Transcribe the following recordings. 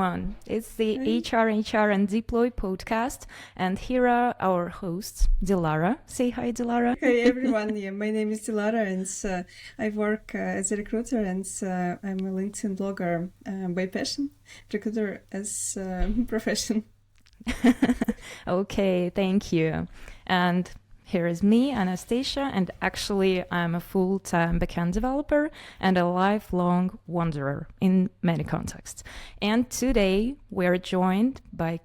everyone. It's the HR and Deploy podcast, and here are our hosts, Dilara. Say hi, Dilara. Hi, everyone. Yeah, my name is Dilara, and I work as a recruiter, and I'm a LinkedIn blogger by passion, recruiter as profession. Okay, thank you. And here is me, Anastasia, and actually I'm a full-time backend developer and a lifelong wanderer in many contexts. And today we're joined by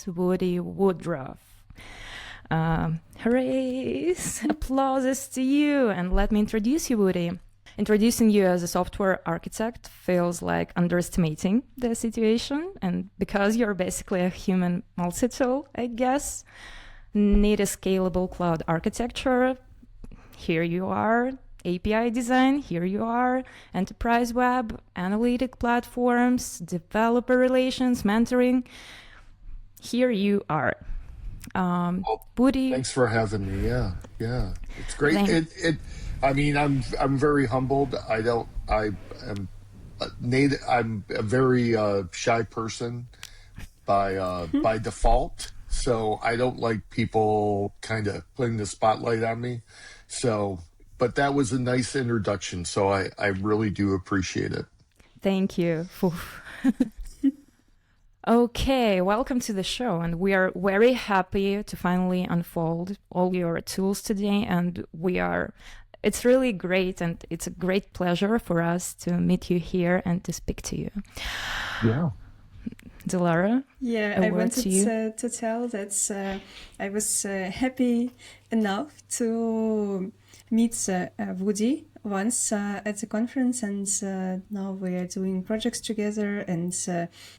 Woody Woodruff. Hooray! Applauses to you, and let me introduce you, Woody. Introducing you as a software architect feels like underestimating the situation, and because you're basically a human multi-tool, I guess, need a scalable cloud architecture, here you are. API design, here you are. Enterprise web, analytic platforms, developer relations, mentoring, here you are. Woody, thanks for having me. Yeah, it's great. I'm very humbled. I'm a very shy person by default. So I don't like people kind of putting the spotlight on me. But that was a nice introduction. So I really do appreciate it. Thank you. Okay, welcome to the show. And we are very happy to finally unfold all your tools today. And it's really great. And it's a great pleasure for us to meet you here and to speak to you. Yeah. Dilara? Yeah, I wanted to tell that I was happy enough to meet Woody once at the conference, and now we are doing projects together, and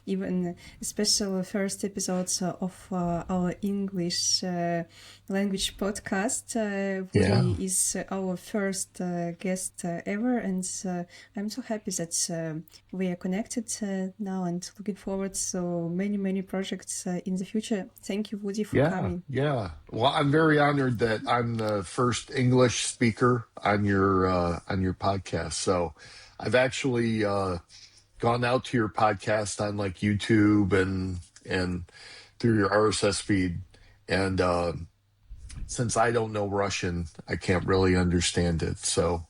even special first episodes of our English language podcast. Woody is our first guest ever, and I'm so happy that we are connected now and looking forward to many projects in the future. Thank you, Woody, for coming. Yeah. Well, I'm very honored that I'm the first English speaker on your podcast. So I've actually gone out to your podcast on like YouTube and through your RSS feed. And since I don't know Russian, I can't really understand it. So,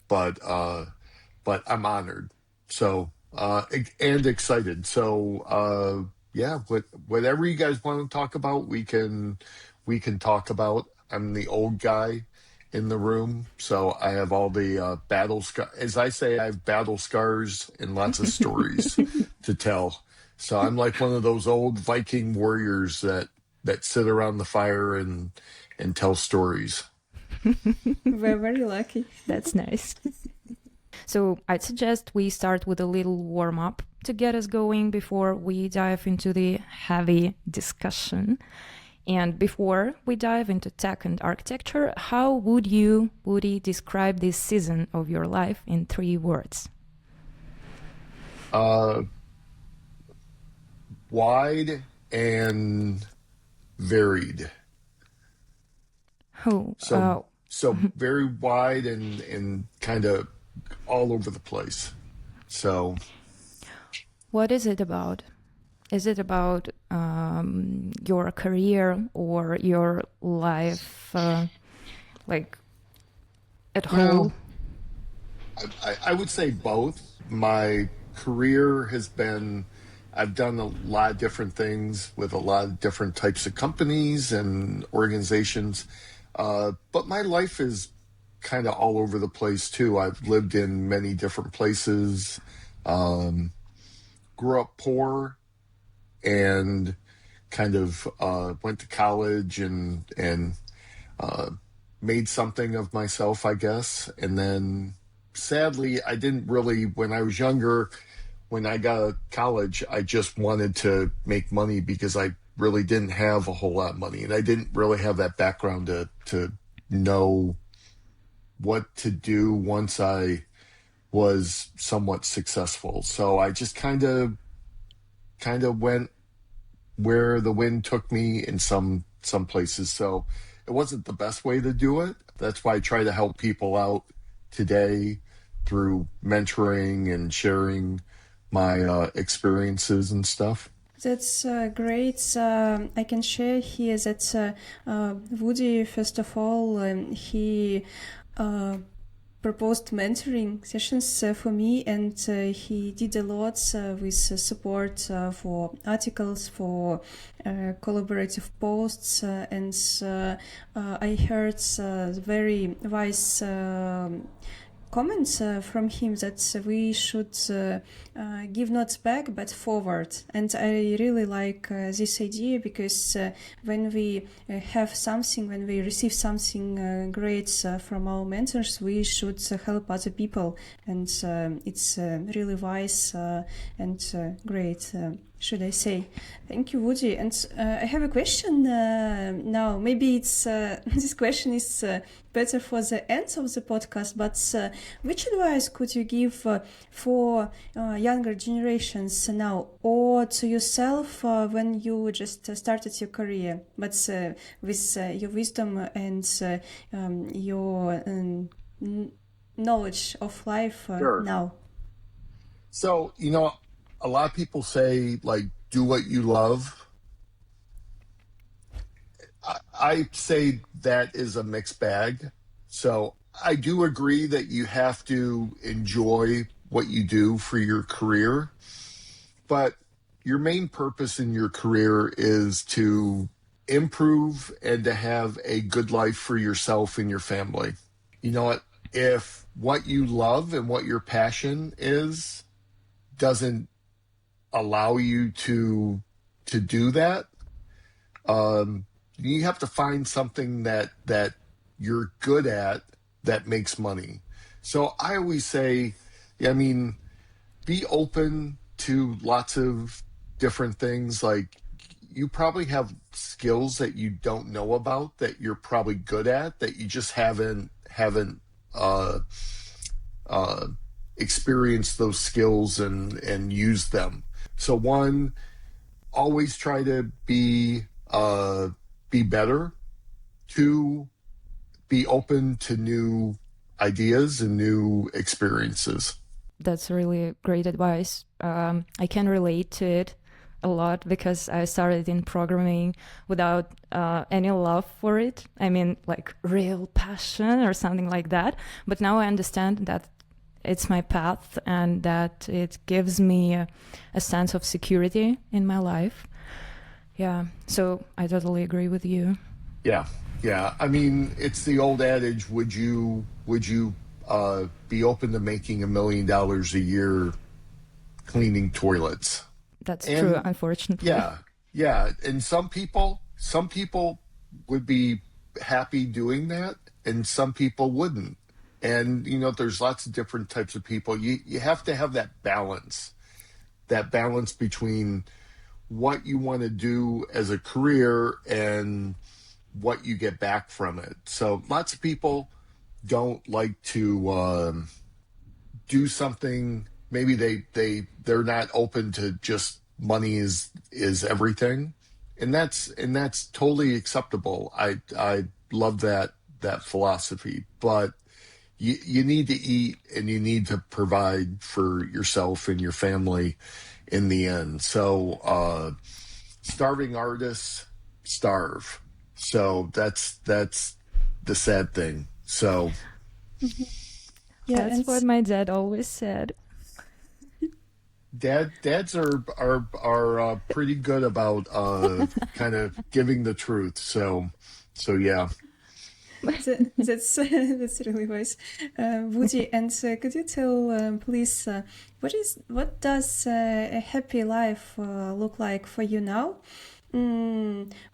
but I'm honored. So, and excited. So, whatever you guys want to talk about, we can talk about. I'm the old guy in the room, so I have all the battle scars. As I say, I have battle scars and lots of stories to tell. So I'm like one of those old Viking warriors that sit around the fire and tell stories. We're very lucky. That's nice. So I'd suggest we start with a little warm-up to get us going before we dive into the heavy discussion. And before we dive into tech and architecture, how would you, Woody, describe this season of your life in 3 words? Wide and varied. So very wide and kind of all over the place. So what is it about? Is it about your career or your life, like at home? I would say both. My career has been, I've done a lot of different things with a lot of different types of companies and organizations. But my life is kind of all over the place too. I've lived in many different places, grew up poor, and kind of went to college and made something of myself, I guess. And then sadly, I didn't really, when I was younger, when I got out of college, I just wanted to make money because I really didn't have a whole lot of money. And I didn't really have that background to know what to do once I was somewhat successful. So I just kind of went where the wind took me in some places. So it wasn't the best way to do it. That's why I try to help people out today through mentoring and sharing my experiences and stuff. That's great. I can share here that Woody, first of all, he proposed mentoring sessions for me, and he did a lot with support for articles, for collaborative posts, and I heard very wise comments from him that we should give not back but forward, and I really like this idea, because when we have something, when we receive something great from our mentors, we should help other people, and it's really wise and great, should I say. Thank you, Woody. And I have a question now. Maybe it's this question is better for the end of the podcast, but which advice could you give for younger generations now, or to yourself when you just started your career, but with your wisdom and your knowledge of life Sure. now? So, a lot of people say, like, do what you love. I say that is a mixed bag. So I do agree that you have to enjoy what you do for your career, but your main purpose in your career is to improve and to have a good life for yourself and your family. You know what? If what you love and what your passion is doesn't allow you to do that, you have to find something that you're good at that makes money. So I always say, be open to lots of different things. Like, you probably have skills that you don't know about that you're probably good at, that you just haven't experienced those skills and used them. So one, always try to be better. Two, be open to new ideas and new experiences. That's really great advice. I can relate to it a lot because I started in programming without any love for it. I mean, like real passion or something like that. But now I understand that it's my path and that it gives me a sense of security in my life. Yeah, so I totally agree with you. Yeah. I mean, it's the old adage: would you be open to making $1 million a year cleaning toilets? That's true, unfortunately. Yeah. And some people would be happy doing that, and some people wouldn't. And, there's lots of different types of people. You have to have that balance between what you want to do as a career and what you get back from it. So lots of people don't like to do something. Maybe they're not open to just money is everything. And that's totally acceptable. I love that philosophy, but you need to eat and you need to provide for yourself and your family in the end. So starving artists starve. So that's the sad thing. So yeah, that's what my dad always said. Dads are pretty good about kind of giving the truth. So yeah. That's really wise, Woody. And could you tell, please, what does a happy life look like for you now,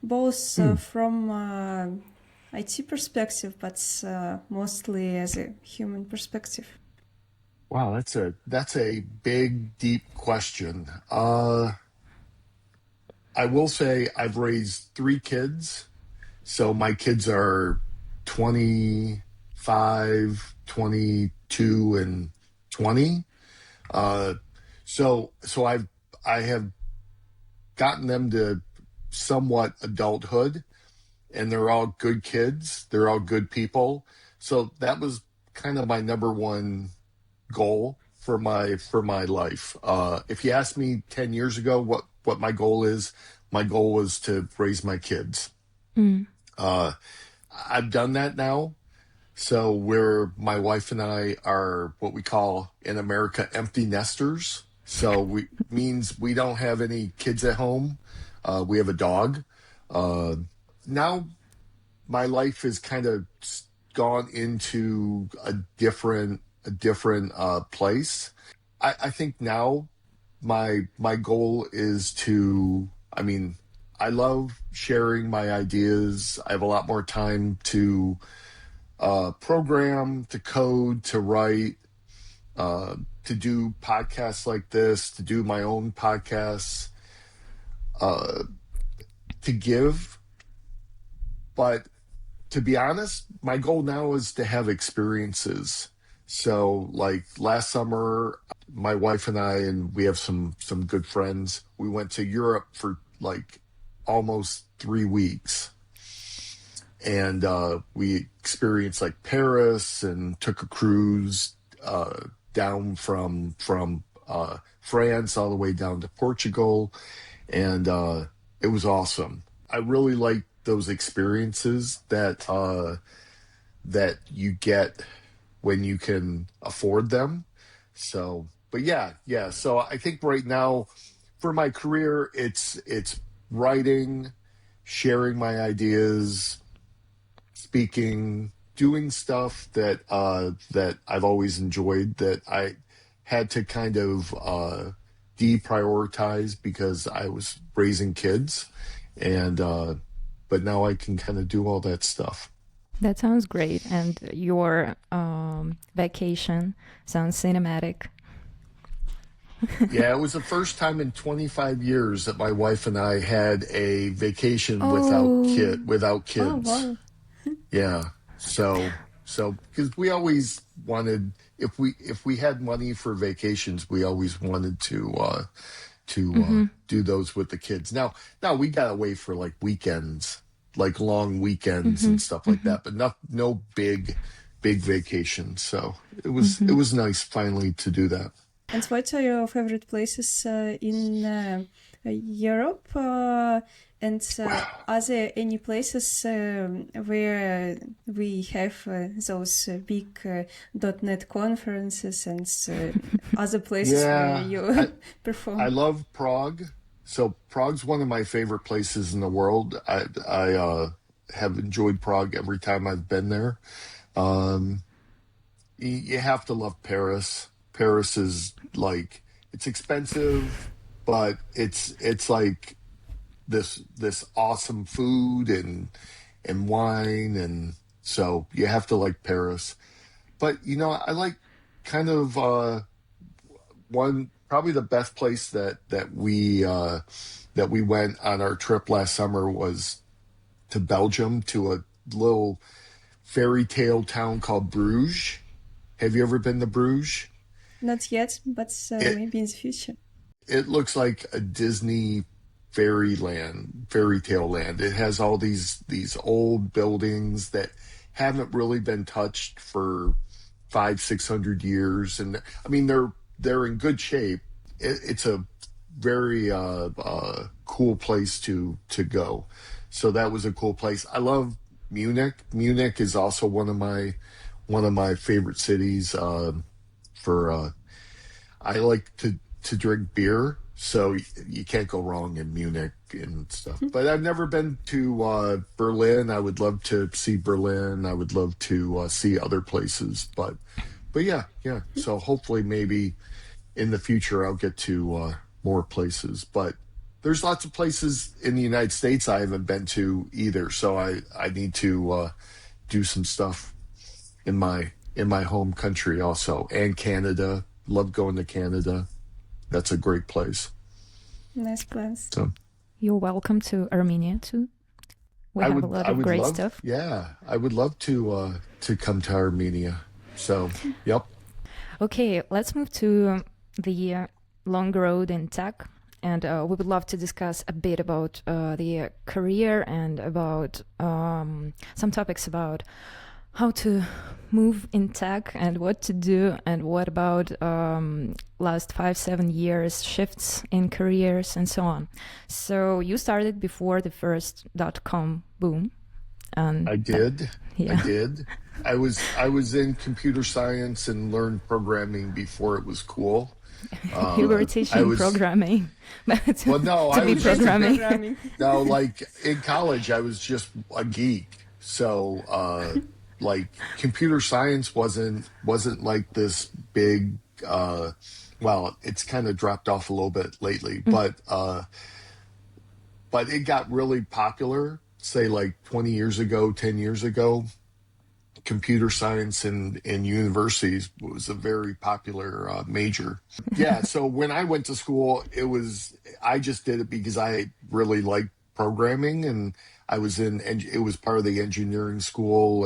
both from IT perspective, but mostly as a human perspective? Wow, that's a big, deep question. I will say I've raised 3 kids, so my kids are 25, 22, and 20. So I have gotten them to somewhat adulthood, and they're all good kids. They're all good people. So that was kind of my number one goal for my life. If you asked me 10 years ago what my goal is, my goal was to raise my kids. Uh, I've done that now. So my wife and I are what we call in America empty nesters. So means we don't have any kids at home. We have a dog. Now my life has kind of gone into a different place. I think now my goal is I love sharing my ideas. I have a lot more time to program, to code, to write, to do podcasts like this, to do my own podcasts, to give. But to be honest, my goal now is to have experiences. So like last summer, my wife and I, and we have some good friends, we went to Europe for like almost 3 weeks. And we experienced like Paris and took a cruise down from France all the way down to Portugal. And it was awesome. I really like those experiences that you get when you can afford them. So, but yeah. So I think right now for my career, it's writing, sharing my ideas, speaking, doing stuff that I've always enjoyed that I had to kind of deprioritize because I was raising kids, and but now I can kind of do all that stuff. That sounds great, and your vacation sounds cinematic. Yeah, it was the first time in 25 years that my wife and I had a vacation without kids. Oh, wow. Yeah. So because we always wanted, if we had money for vacations, we always wanted to do those with the kids. Now we got away for like weekends, like long weekends and stuff like that, but no big vacations. So it was nice finally to do that. And what are your favorite places in Europe? And are there any places where we have those big .NET conferences and other places where you perform? I love Prague. So Prague's one of my favorite places in the world. I have enjoyed Prague every time I've been there. You have to love Paris. Paris is like, it's expensive, but it's like this awesome food and wine, and so you have to like Paris. But I like kind of probably the best place that we went on our trip last summer was to Belgium, to a little fairy tale town called Bruges. Have you ever been to Bruges? Not yet, but maybe in the future. It looks like a Disney fairy tale land. It has all these old buildings that haven't really been touched for 500-600 years, and I mean they're in good shape. It's a very cool place to go. So that was a cool place. I love Munich. Munich is also one of my favorite cities. I like to drink beer, so you can't go wrong in Munich and stuff. But I've never been to Berlin. I would love to see Berlin. I would love to see other places. But yeah. So hopefully maybe in the future I'll get to more places. But there's lots of places in the United States I haven't been to either. So I need to do some stuff in my home country also, and Canada. Love going to Canada. That's a great place. Nice plans. So you're welcome to Armenia too. We have a lot of great stuff. Yeah, I would love to come to Armenia. So, yep. Okay, let's move to the long road in tech, and we would love to discuss a bit about the career and about some topics about how to move in tech and what to do, and what about last 5-7 years shifts in careers and so on. So you started before the first .com boom. I did. Yeah. I did. I was in computer science and learned programming before it was cool. You were teaching programming. Well, no, to I be was programming. No, like in college, I was just a geek. So, like computer science wasn't like this big. Well, it's kind of dropped off a little bit lately, but it got really popular. Say like 20 years ago, 10 years ago. Computer science in universities was a very popular major. Yeah, so when I went to school, I just did it because I really liked programming, and I was it was part of the engineering school,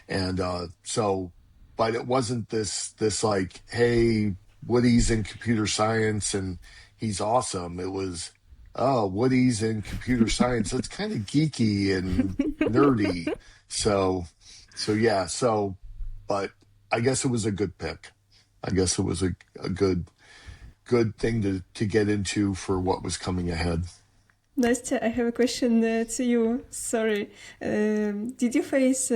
and so, but it wasn't this like, hey, Woody's in computer science and he's awesome. It was, oh, Woody's in computer science. It's kind of geeky and nerdy. So yeah, but I guess it was a good pick. I guess it was a good thing to get into for what was coming ahead. Nastya, I have a question to you. Sorry. Did you face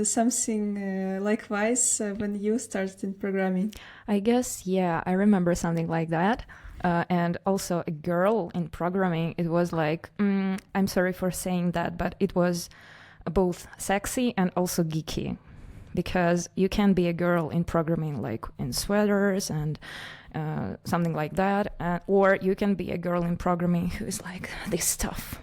something likewise when you started in programming? I guess, yeah, I remember something like that. And also a girl in programming, it was like, I'm sorry for saying that, but it was both sexy and also geeky, because you can be a girl in programming, like in sweaters and something like that, or you can be a girl in programming who is like this stuff.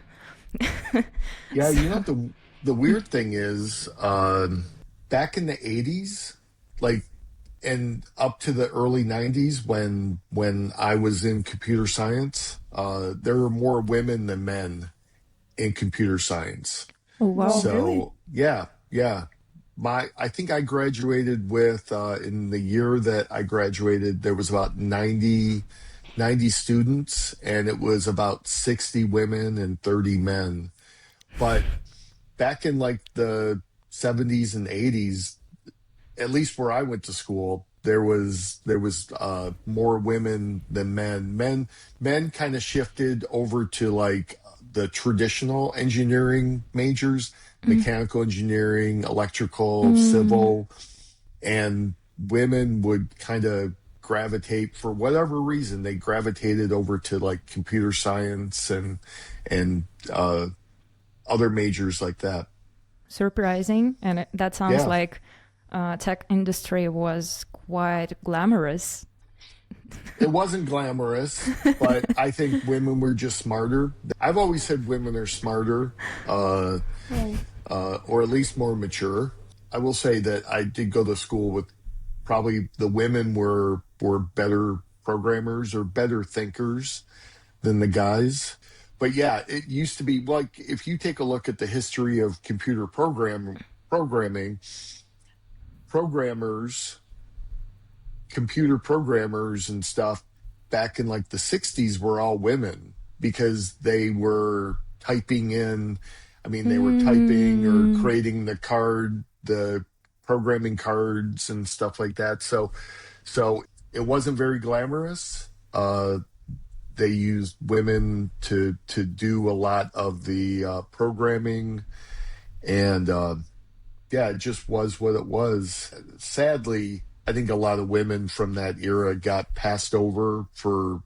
Yeah, you know, the weird thing is, back in the 80s, like, and up to the early 90s, when I was in computer science, there were more women than men in computer science. Oh, wow. So, really? yeah. I think I graduated with, in the year that I graduated, there was about 90 students, and it was about 60 women and 30 men. But back in like the 70s and 80s, at least where I went to school, there was more women than men. Men kind of shifted over to like the traditional engineering majors, mechanical engineering, electrical, civil, and women would kind of gravitate, for whatever reason, they gravitated over to like computer science and other majors like that. Surprising. And that sounds Yeah. like tech industry was quite glamorous. It wasn't glamorous, but I think women were just smarter. I've always said women are smarter, or at least more mature. I will say that I did go to school with, probably the women were better programmers or better thinkers than the guys. But yeah, it used to be like, if you take a look at the history of computer programming, computer programmers and stuff back in like the 60s were all women, because they were typing in, they were typing or creating the programming cards and stuff like that. So it wasn't very glamorous. They used women to do a lot of the programming, and yeah, it just was what it was. Sadly, I think a lot of women from that era got passed over for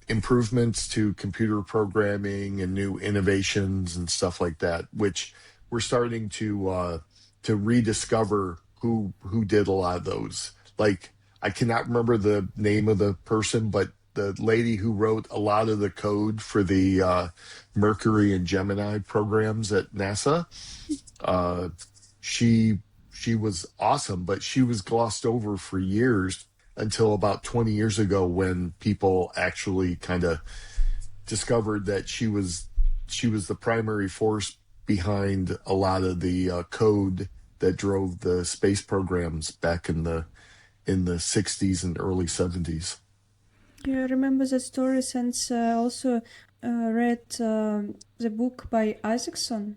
improvements to computer programming and new innovations and stuff like that, which we're starting to rediscover who did a lot of those. Like, I cannot remember the name of the person, but the lady who wrote a lot of the code for the Mercury and Gemini programs at NASA, she was awesome, but she was glossed over for years, until about 20 years ago, when people actually kind of discovered that she was the primary force behind a lot of the code that drove the space programs back in the 60s and early 70s. Yeah, I remember that story since I also read the book by Isaacson.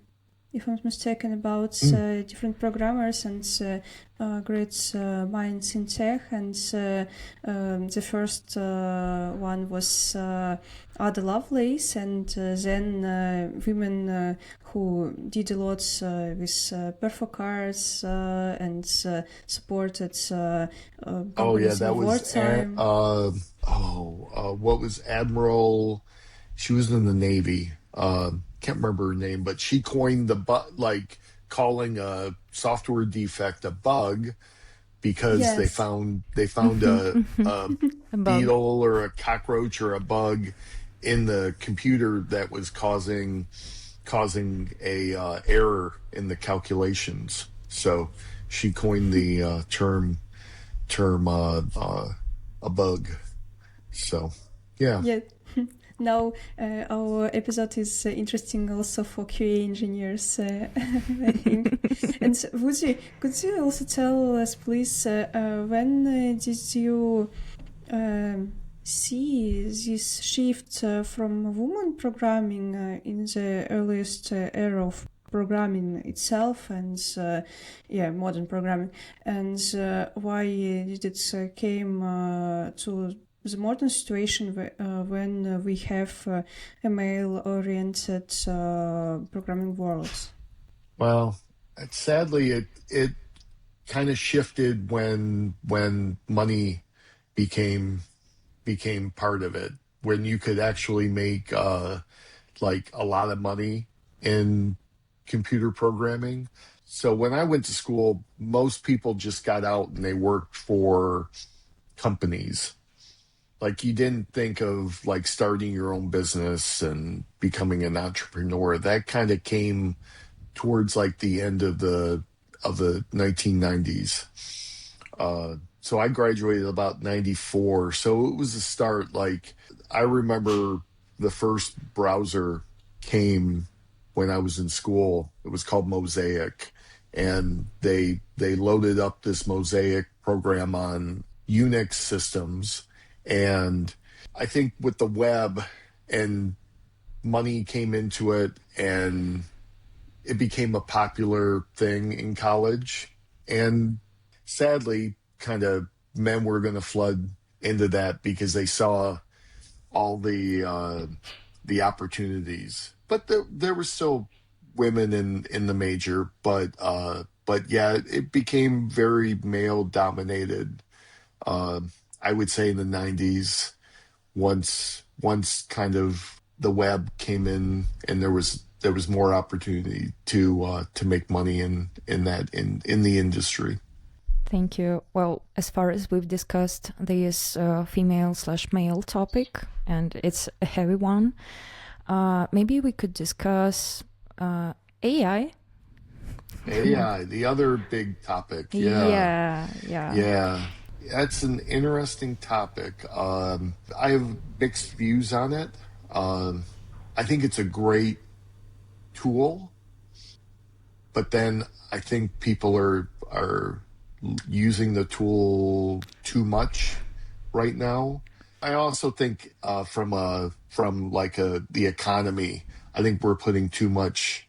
if I'm not mistaken, about different programmers and great minds in tech. And the first one was Ada Lovelace, and then women who did a lot with perfocards and supported companies that in was wartime. what was Admiral? She was in the Navy. Can't remember her name, but she coined calling a software defect a bug because they found a beetle or a cockroach or a bug in the computer that was causing a error in the calculations. So she coined the term a bug. So yeah. Now our episode is interesting also for QA engineers, I think. And Woody, could you also tell us, please, when did you see this shift from women programming in the earliest era of programming itself and modern programming, and why did it came to the modern situation when we have a male-oriented programming world? Well, sadly, it kind of shifted when money became part of it. When you could actually make a lot of money in computer programming. So when I went to school, most people just got out and they worked for companies. Like, you didn't think of starting your own business and becoming an entrepreneur. That kind of came towards the end of the 1990s. So I graduated about 94. So it was a start. I remember the first browser came when I was in school. It was called Mosaic, and they loaded up this Mosaic program on Unix systems. And I think with the web and money came into it, and it became a popular thing in college. And sadly, kind of men were going to flood into that because they saw all the opportunities. But there were still women in the major, but yeah, it became very male dominated. I would say in the 90s, once kind of the web came in, and there was more opportunity to make money in the industry. Thank you. Well, as far as we've discussed this female/male topic, and it's a heavy one, maybe we could discuss AI. AI, the other big topic. Yeah. That's an interesting topic. I have mixed views on it. I think it's a great tool, but then I think people are using the tool too much right now. I also think from the economy, I think we're putting too much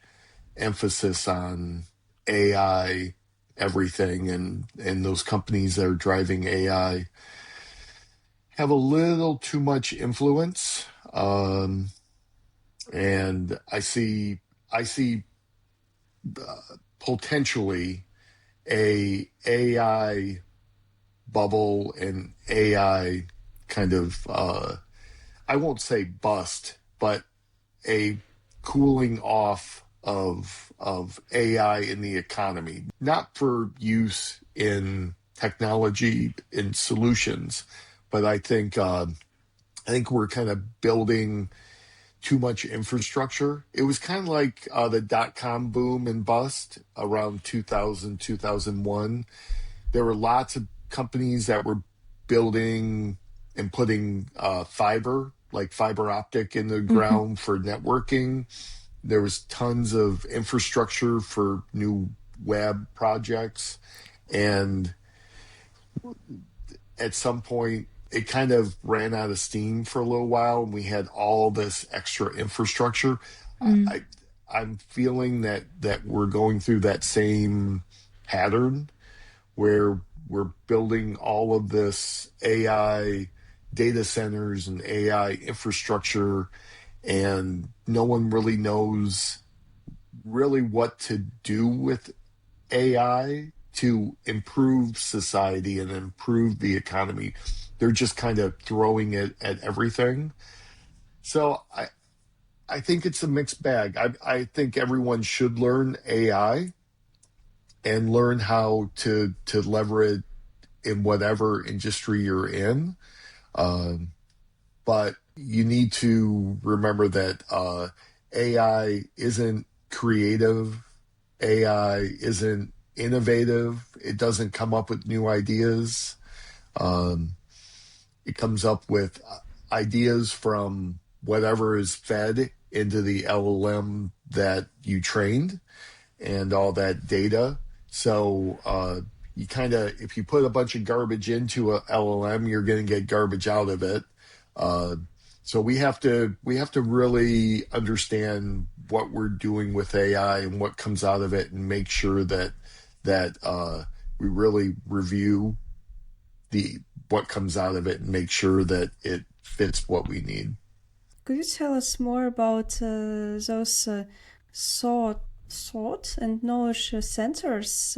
emphasis on AI everything, and those companies that are driving AI have a little too much influence. And I see potentially a AI bubble and AI kind of I won't say bust, but a cooling off of AI in the economy, not for use in technology and solutions, but I think we're kind of building too much infrastructure. It was kind of like the dot-com boom and bust around 2000, 2001. There were lots of companies that were building and putting fiber optic in the ground for networking. There was tons of infrastructure for new web projects. And at some point, it kind of ran out of steam for a little while, and we had all this extra infrastructure. I'm feeling that we're going through that same pattern where we're building all of this AI data centers and AI infrastructure, and no one really knows really what to do with AI to improve society and improve the economy. They're just kind of throwing it at everything. So I think it's a mixed bag. I think everyone should learn AI and learn how to leverage it in whatever industry you're in. Um, but you need to remember that AI isn't creative. AI isn't innovative. It doesn't come up with new ideas. Um, it comes up with ideas from whatever is fed into the LLM that you trained and all that data. So you kind of, if you put a bunch of garbage into a LLM, you're going to get garbage out of it. Uh, so we have to really understand what we're doing with AI and what comes out of it, and make sure that we really review the what comes out of it and make sure that it fits what we need. Could you tell us more about those thought and knowledge centers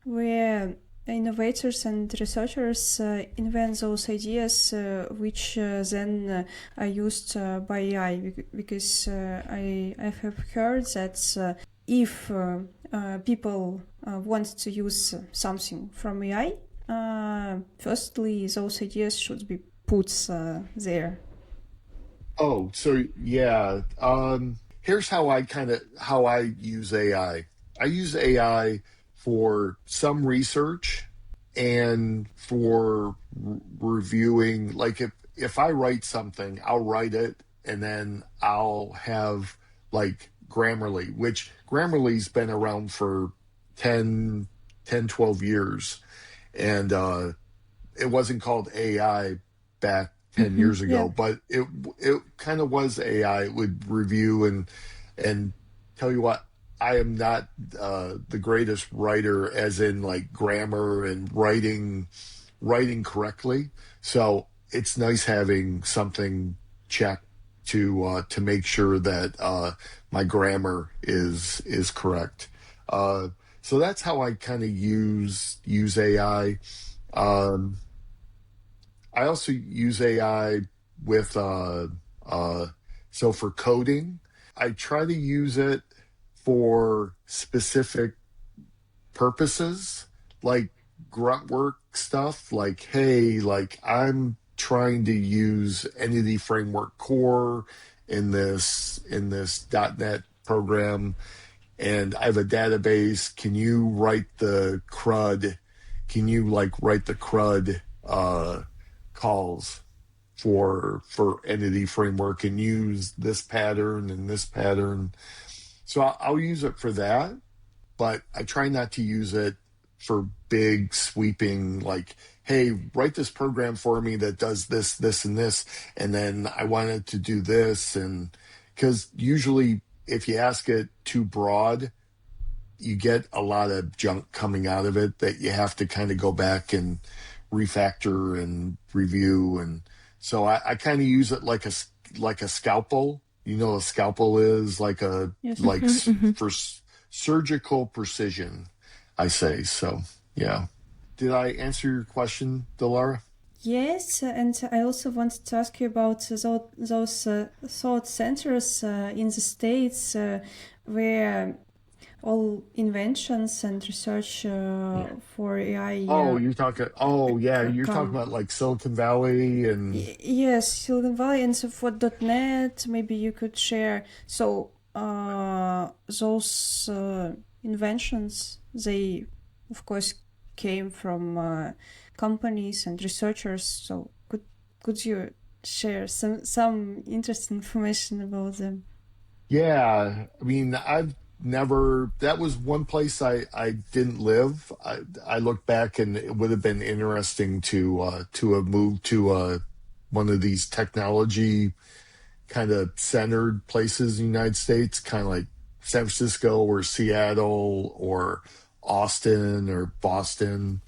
where innovators and researchers invent those ideas which then are used by AI? Because I have heard that if people want to use something from AI, firstly, those ideas should be put there. Oh, so yeah. Here's how I use AI. I use AI for some research and for reviewing. Like if I write something, I'll write it and then I'll have like Grammarly, which Grammarly's been around for 12 years. And it wasn't called AI back 10 years ago, Yeah. but it kind of was AI. It would review and tell you what, I am not the greatest writer, as in like grammar and writing correctly. So it's nice having something checked to make sure that my grammar is correct. So that's how I kind of use AI. Um, I also use AI with so for coding, I try to use it for specific purposes, like grunt work stuff. Like, hey, like I'm trying to use Entity Framework Core in this .NET program, and I have a database. Can you write the CRUD? Can you like write the CRUD calls for Entity Framework and use this pattern and this pattern? So I'll use it for that, but I try not to use it for big sweeping, like, hey, write this program for me that does this, this, and this, and then I want it to do this. And because usually if you ask it too broad, you get a lot of junk coming out of it that you have to kind of go back and refactor and review. And so I kind of use it like a scalpel. You know, a scalpel is like Yes. for surgical precision, I say. So yeah. Did I answer your question, Delara? Yes, and I also wanted to ask you about those thought centers in the States where all inventions and research for AI Oh, you're talking. Oh, yeah, you're talking come. about like Silicon Valley and. Yes, Silicon Valley, and so for .NET, maybe you could share. So those inventions, they of course came from companies and researchers. So could you share some interesting information about them? Yeah, I mean, I've never. That was one place I didn't live. I look back, and it would have been interesting to have moved to one of these technology kind of centered places in the United States, kind of like San Francisco or Seattle or Austin or Boston.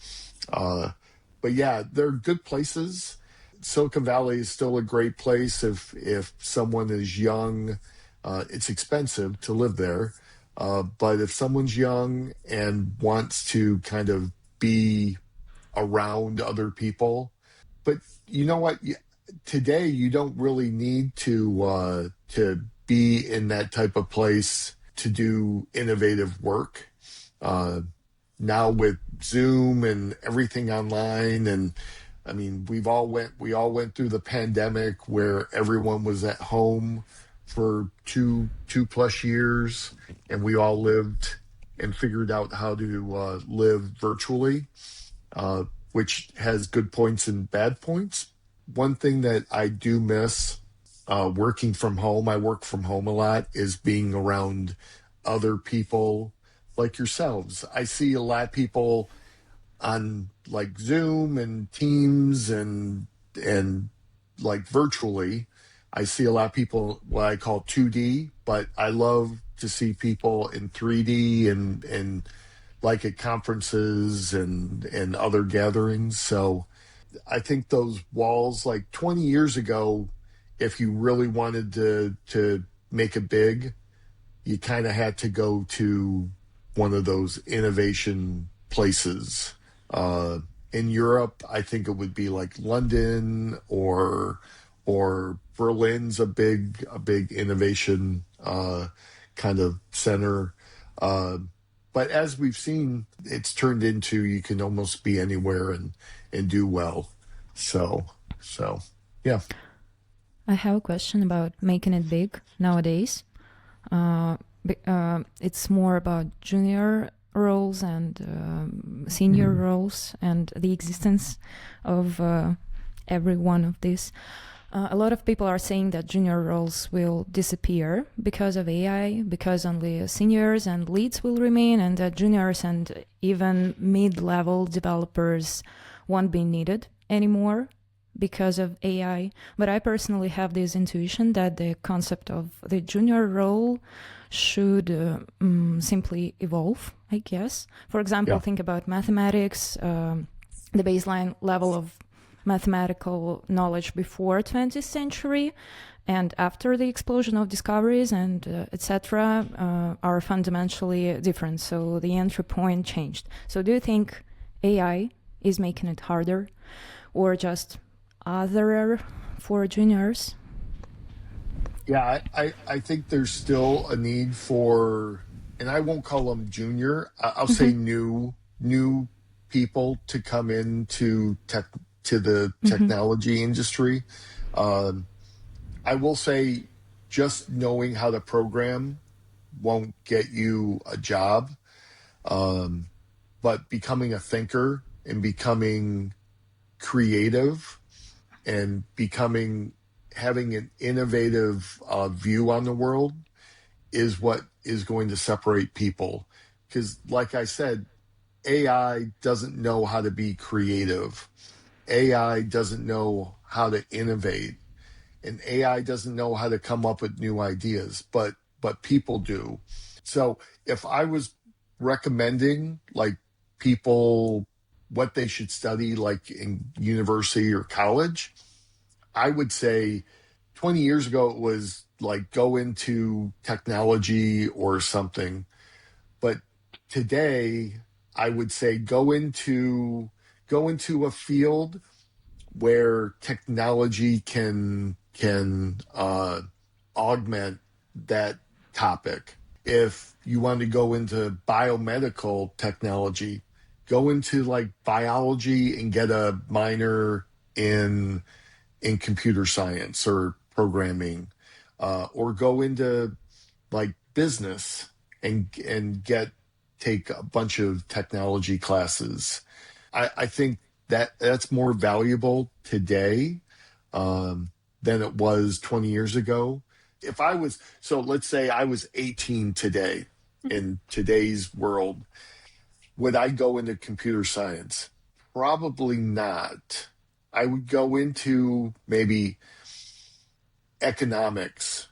But yeah, they're good places. Silicon Valley is still a great place if someone is young. It's expensive to live there, but if someone's young and wants to kind of be around other people, but you know what? Today you don't really need to be in that type of place to do innovative work. Uh, Now with Zoom and everything online, and I mean, we all went through the pandemic where everyone was at home for two plus years, and we all lived and figured out how to live virtually, uh, which has good points and bad points. One thing that I do miss working from home, I work from home a lot, is being around other people like yourselves. I see a lot of people on like Zoom and Teams and like virtually. I see a lot of people what I call 2D, but I love to see people in 3D and like at conferences and other gatherings. So I think those walls, like 20 years ago, if you really wanted to make it big, you kind of had to go to one of those innovation places. In Europe, I think it would be like London or Berlin's a big innovation kind of center. But as we've seen, it's turned into you can almost be anywhere and do well. So yeah. I have a question about making it big nowadays. It's more about junior roles and senior roles and the existence of every one of these. A lot of people are saying that junior roles will disappear because of AI, because only seniors and leads will remain, and that juniors and even mid-level developers won't be needed anymore because of AI. But I personally have this intuition that the concept of the junior role should simply evolve, I guess. For example, think about mathematics, the baseline level of mathematical knowledge before 20th century and after the explosion of discoveries and etc. Are fundamentally different. So the entry point changed. So do you think AI is making it harder or just other for juniors? Yeah, I think there's still a need for, and I won't call them junior. I'll say new people to come into the technology industry. I will say, just knowing how to program won't get you a job, but becoming a thinker and becoming creative and having an innovative view on the world is what is going to separate people. Because like I said, AI doesn't know how to be creative. AI doesn't know how to innovate, and AI doesn't know how to come up with new ideas, but people do. So if I was recommending like people what they should study like in university or college, I would say 20 years ago it was like go into technology or something. But today I would say go into a field where technology can augment that topic. If you want to go into biomedical technology, go into like biology and get a minor in computer science or programming, or go into like business and take a bunch of technology classes. I think that's more valuable today than it was 20 years ago. So let's say I was 18 today in today's world, would I go into computer science? Probably not. I would go into maybe economics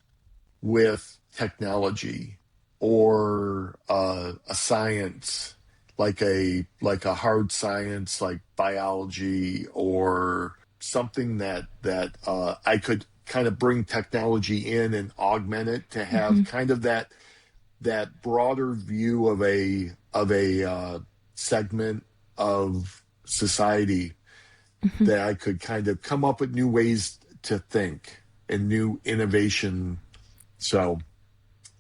with technology or a science, like a hard science like biology, or something that I could kind of bring technology in and augment it to have kind of that broader view of a segment of society, that I could kind of come up with new ways to think and new innovation. So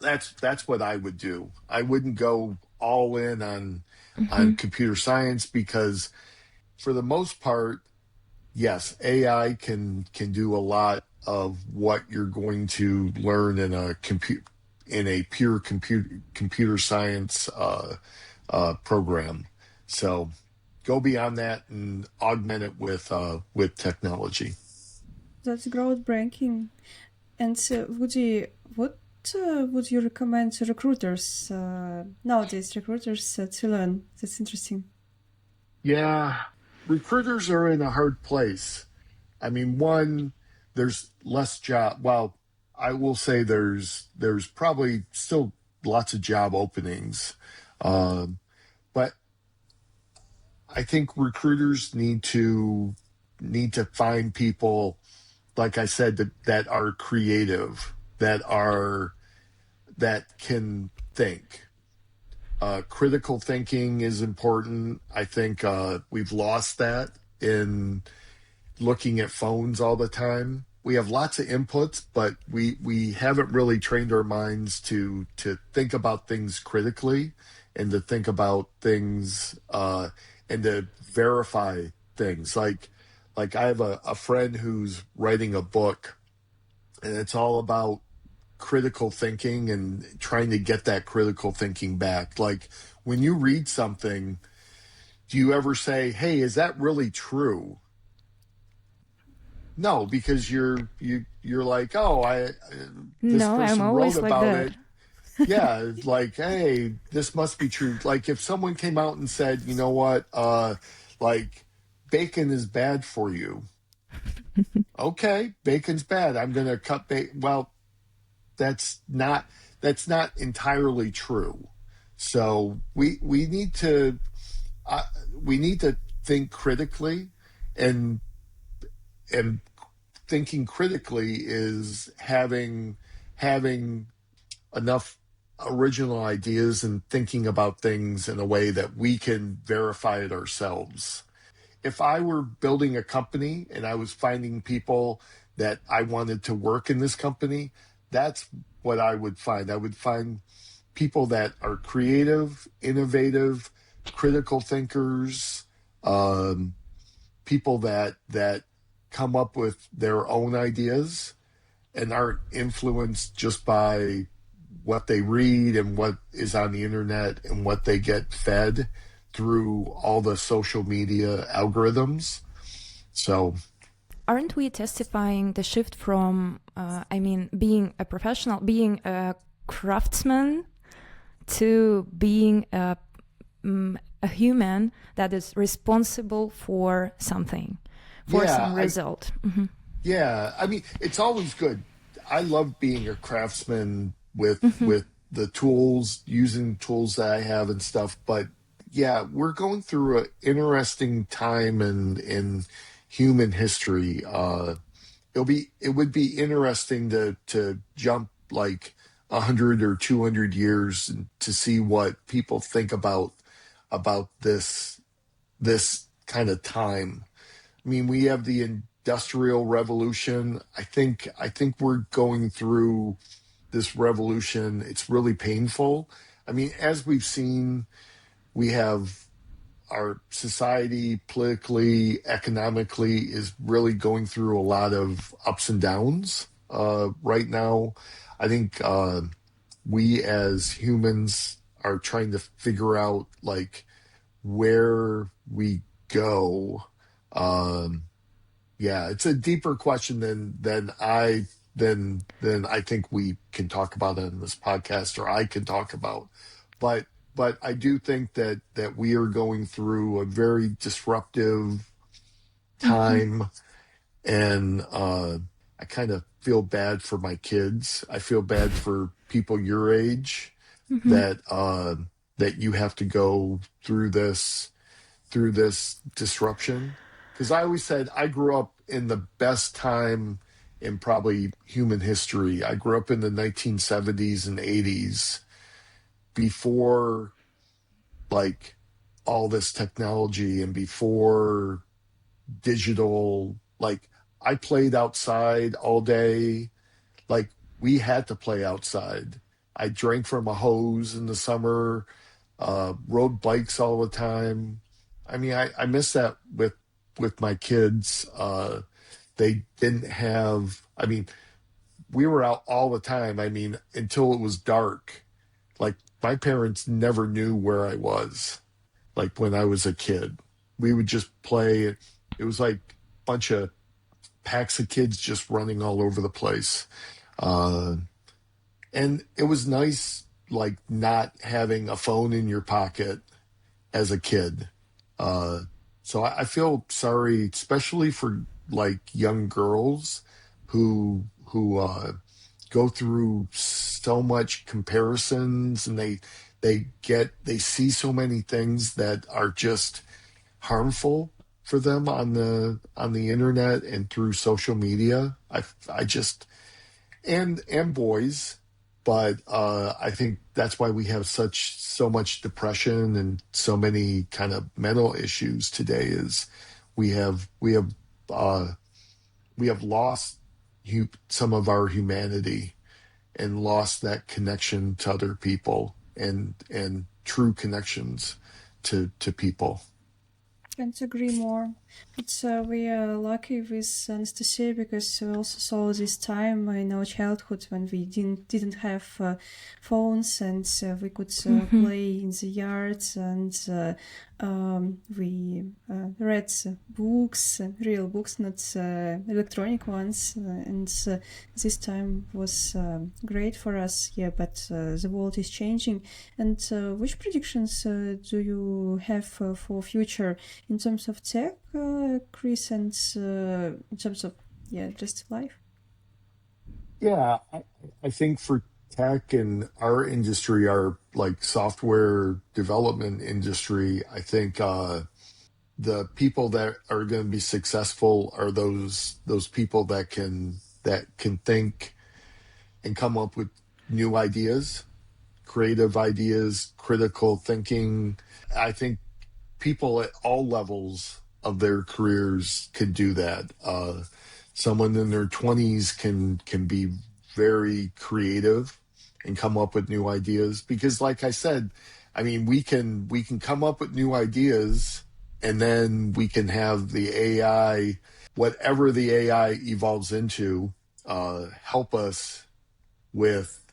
that's what I would do. I wouldn't go all in on computer science, because for the most part, yes, AI can do a lot of what you're going to learn in a pure computer science program. So go beyond that and augment it with technology. That's groundbreaking. And Woody, what would you recommend to recruiters nowadays? To learn. That's interesting. Yeah, recruiters are in a hard place. I mean, one, there's less job. Well, I will say there's probably still lots of job openings, but I think recruiters need to find people, like I said, that are creative, that can think. Critical thinking is important. I think we've lost that in looking at phones all the time. We have lots of inputs, but we haven't really trained our minds to think about things critically, and to think about things and to verify things. Like I have a friend who's writing a book, and it's all about critical thinking and trying to get that critical thinking back. Like, when you read something, do you ever say, "Hey, is that really true?" No, because you're like, "Oh, this No, I'm person always wrote like about that. it." Yeah, it's like, "Hey, this must be true." Like, if someone came out and said, "You know what, like, bacon is bad for you." Okay, bacon's bad. I'm gonna cut bacon. Well, that's not entirely true. So we need to think critically, and thinking critically is having enough original ideas and thinking about things in a way that we can verify it ourselves. If I were building a company and I was finding people that I wanted to work in this company, that's what I would find. I would find people that are creative, innovative, critical thinkers, people that come up with their own ideas and aren't influenced just by what they read and what is on the internet and what they get fed through all the social media algorithms. So, aren't we testifying the shift from, being a professional, being a craftsman, to being a human that is responsible for something, for some result? Yeah, I mean, it's always good. I love being a craftsman with the tools, using tools that I have and stuff. But yeah, we're going through an interesting time in human history. It would be interesting to jump like 100 or 200 years to see what people think about this kind of time. I mean, we have the Industrial Revolution. I think we're going through this revolution. It's really painful. I mean, as we've seen, we have our society politically, economically is really going through a lot of ups and downs right now. I think we as humans are trying to figure out like where we go. Yeah, it's a deeper question than I think we can talk about it in this podcast, or I can talk about. But I do think that we are going through a very disruptive time, and I kind of feel bad for my kids. I feel bad for people your age. that you have to go through this disruption. Because I always said I grew up in the best time in probably human history. I grew up in the 1970s and 80s before like all this technology and before digital. Like I played outside all day. Like we had to play outside. I drank from a hose in the summer, rode bikes all the time. I mean, I miss that with my kids. They didn't have, I mean, we were out all the time. I mean, until it was dark. Like my parents never knew where I was. Like when I was a kid, we would just play. It was like a bunch of packs of kids just running all over the place. Uh, and it was nice, like not having a phone in your pocket as a kid. Uh, so I feel sorry, especially for like young girls who go through so much comparisons, and they see so many things that are just harmful for them on the internet and through social media. I just and boys, but I think that's why we have so much depression and so many kind of mental issues today. Is we have we have uh, we have lost some of our humanity and lost that connection to other people and true connections to people. Can't agree more. It's we are lucky with Anastasia because we also saw this time in our childhood when we didn't have phones, and we could play in the yards, and we read books, real books, not electronic ones, and this time was great for us. Yeah, but the world is changing. And which predictions do you have for future in terms of tech, Chris, and in terms of just life? Yeah, I think for tech and our industry, our like software development industry, I think the people that are going to be successful are those people that can think and come up with new ideas, creative ideas, critical thinking. I think people at all levels of their careers can do that. Someone in their 20s can be very creative and come up with new ideas because, like I said, I mean, we can come up with new ideas, and then we can have the AI, whatever the AI evolves into, help us with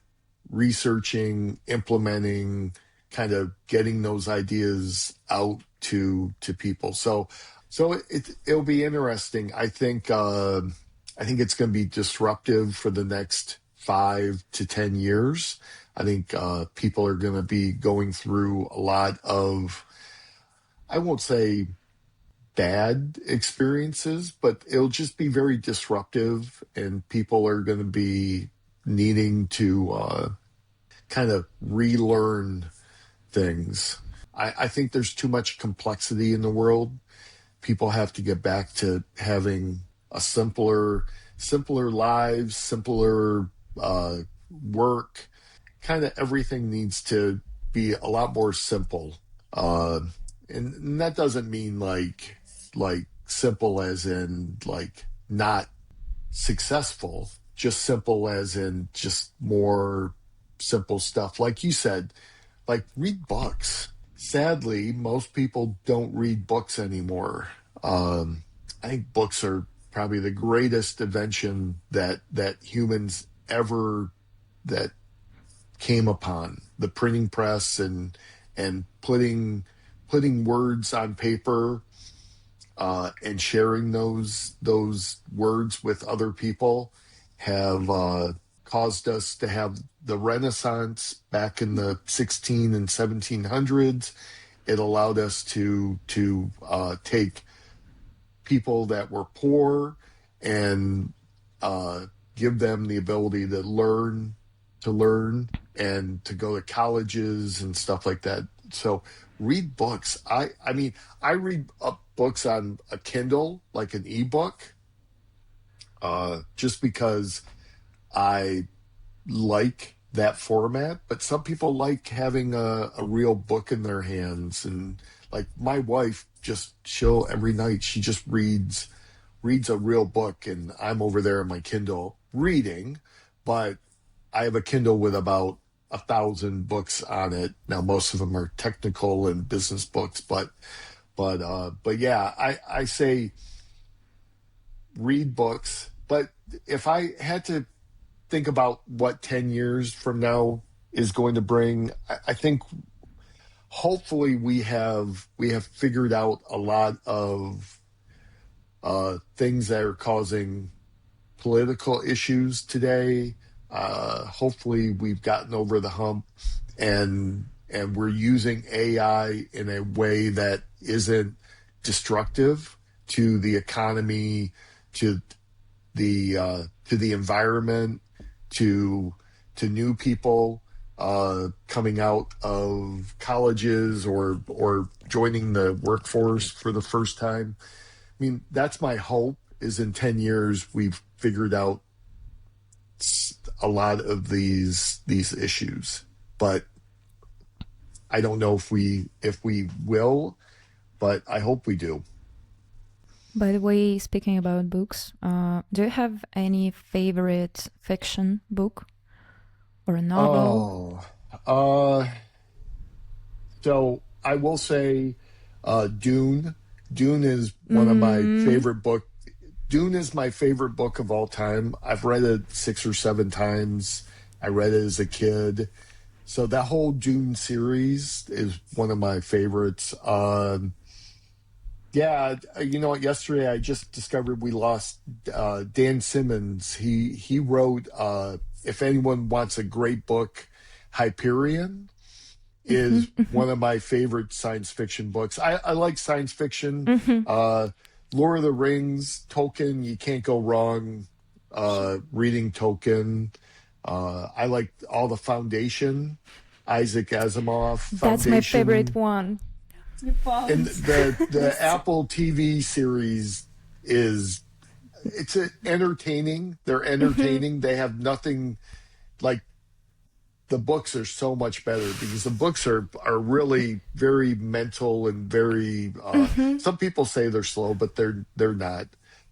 researching, implementing, kind of getting those ideas out to people. So it'll be interesting. I think it's going to be disruptive for the next 5 to 10 years. I think people are going to be going through a lot of, I won't say bad experiences, but it'll just be very disruptive, and people are going to be needing to kind of relearn things. I think there's too much complexity in the world. People have to get back to having a simpler lives, simpler work. Kind of everything needs to be a lot more simple. And that doesn't mean like simple as in like not successful, just simple as in just more simple stuff. Like you said, like read books. Sadly, most people don't read books anymore. I think books are probably the greatest invention that humans ever that came upon. The printing press and putting words on paper and sharing those words with other people have caused us to have the Renaissance back in the 16 and 1700s. It allowed us to take people that were poor and give them the ability to learn and to go to colleges and stuff like that. So read books. I mean, I read books on a Kindle, like an ebook, just because I like that format. But some people like having a real book in their hands. And like my wife, she'll every night she just reads a real book, and I'm over there on my Kindle reading, but I have a Kindle with about 1,000 books on it. Now, most of them are technical and business books, but yeah, I say read books. But if I had to think about what 10 years from now is going to bring, I think hopefully we have figured out a lot of things that are causing political issues today. Hopefully we've gotten over the hump, and we're using AI in a way that isn't destructive to the economy, to the environment, to new people coming out of colleges or joining the workforce for the first time. I mean, that's my hope, is in 10 years we've figured out a lot of these issues. But I don't know if we will, but I hope we do. By the way, speaking about books, do you have any favorite fiction book or a novel? So I will say Dune. Dune is one of my favorite books. Dune is my favorite book of all time. I've read it 6 or 7 times. I read it as a kid. So that whole Dune series is one of my favorites. Yeah, you know what? Yesterday I just discovered we lost Dan Simmons. He wrote, if anyone wants a great book, Hyperion is one of my favorite science fiction books. I like science fiction. Lord of the Rings, Tolkien, you can't go wrong reading Tolkien. I like all the Foundation, Isaac Asimov Foundation. That's my favorite one. And the Apple TV series it's entertaining. They're entertaining. They have nothing like, the books are so much better because the books are really very mental and very some people say they're slow, but they're not.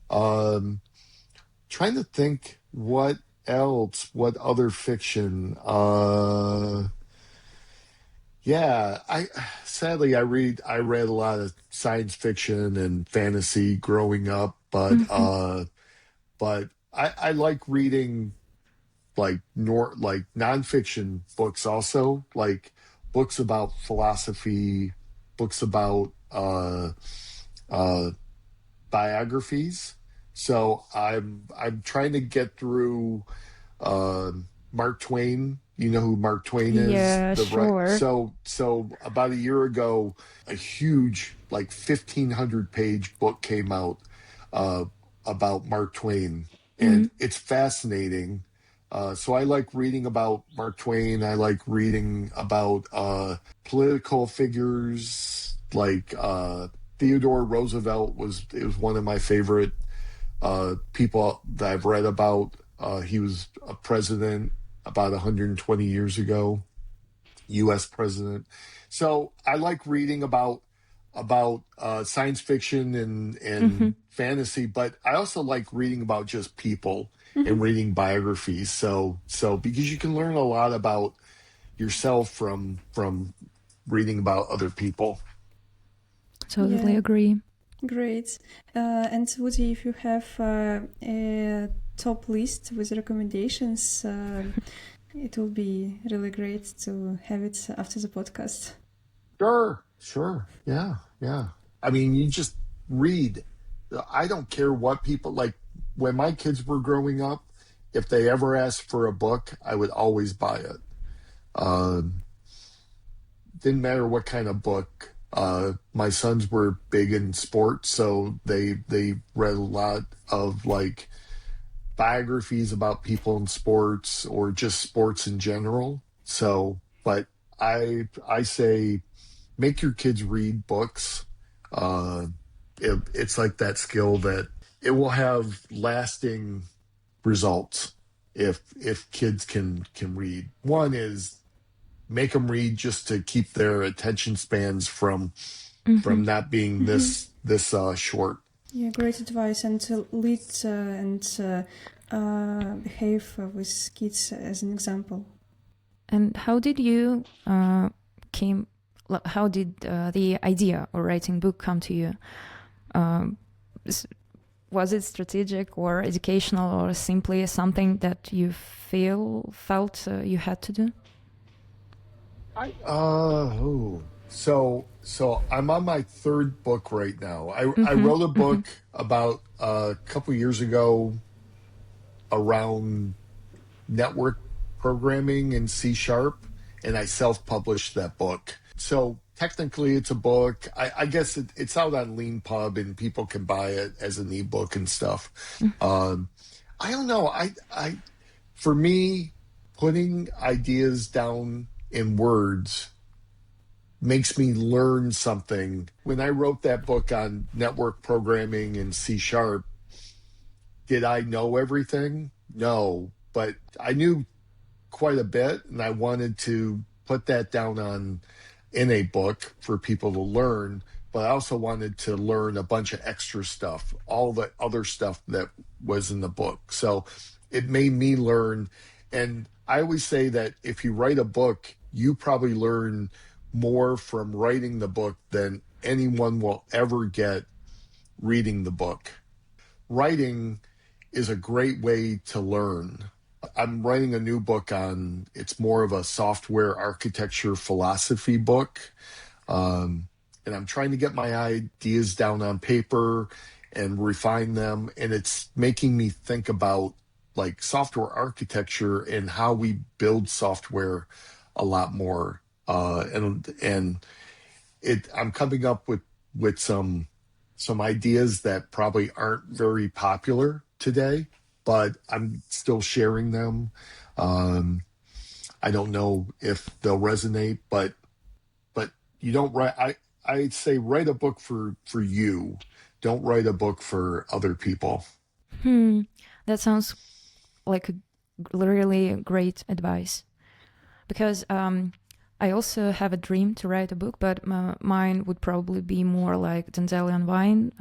Trying to think what other fiction. Yeah, sadly I read a lot of science fiction and fantasy growing up, but I like reading like nonfiction books also, like books about philosophy, books about biographies. So I'm trying to get through Mark Twain. You know who Mark Twain is? Yeah, sure. So about a year ago, a huge, like 1,500 page book came out about Mark Twain, and it's fascinating. So I like reading about Mark Twain. I like reading about political figures, like Theodore Roosevelt was one of my favorite people that I've read about. He was a president about 120 years ago, U.S. president. So I like reading about science fiction and fantasy, but I also like reading about just people and reading biographies. So because you can learn a lot about yourself from reading about other people. Totally agree. Great. And Woody, if you have a top list with recommendations, it will be really great to have it after the podcast. Sure. Yeah. I mean, you just read. I don't care what people like. When my kids were growing up, if they ever asked for a book, I would always buy it. Didn't matter what kind of book. My sons were big in sports, so they read a lot of like biographies about people in sports or just sports in general. So, but I say make your kids read books. It's like that skill that it will have lasting results if kids can read. One is make them read just to keep their attention spans from not being this short. Yeah, great advice. And to lead and behave with kids as an example. And how did you how did the idea of writing book come to you? Was it strategic or educational, or simply something that you felt you had to do? So I'm on my third book right now. I wrote a book about a couple years ago around network programming in C#, and I self-published that book. So technically it's a book. I guess it's out on LeanPub and people can buy it as an ebook and stuff. I don't know. For me, putting ideas down in words makes me learn something. When I wrote that book on network programming and C#, did I know everything? No, but I knew quite a bit, and I wanted to put that down in a book for people to learn, but I also wanted to learn a bunch of extra stuff, all the other stuff that was in the book. So it made me learn. And I always say that if you write a book, you probably learn more from writing the book than anyone will ever get reading the book. Writing is a great way to learn. I'm writing a new book it's more of a software architecture philosophy book. And I'm trying to get my ideas down on paper and refine them. And it's making me think about like software architecture and how we build software a lot more. And I'm coming up with some ideas that probably aren't very popular today, but I'm still sharing them. I don't know if they'll resonate, but you don't write. I'd say write a book for you. Don't write a book for other people. That sounds like a really great advice, because I also have a dream to write a book, but mine would probably be more like Dandelion Vine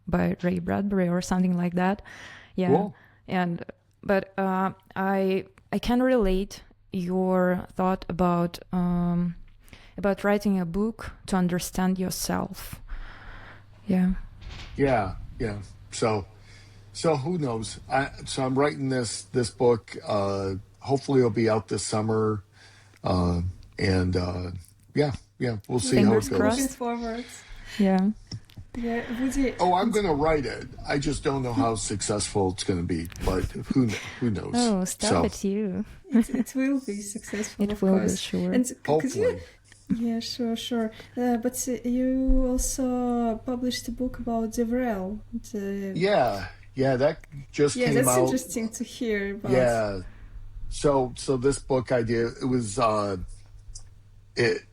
by Ray Bradbury or something like that. Yeah. Cool. But I can relate your thought about writing a book to understand yourself. Yeah. Yeah. So who knows? So I'm writing this book. Hopefully it'll be out this summer. And we'll see how it goes. Looking forward. Yeah. Yeah, Woody. Oh, I'm going to write it. I just don't know how successful it's going to be, but who knows? Oh, stop it, you. It will be successful, It will be, sure. And hopefully. Yeah, sure. But you also published a book about DevRel. Yeah, that just came out. Yeah, that's interesting to hear about. Yeah. So this book idea, it was it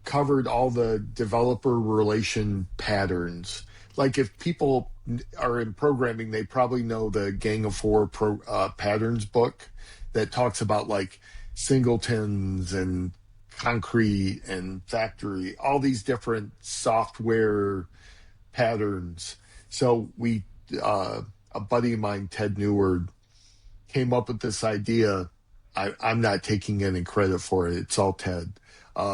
covered all the developer relation patterns. Like if people are in programming, they probably know the Gang of Four patterns book that talks about like singletons and concrete and factory, all these different software patterns. So a buddy of mine, Ted Neward, came up with this idea. I'm not taking any credit for it. It's all Ted.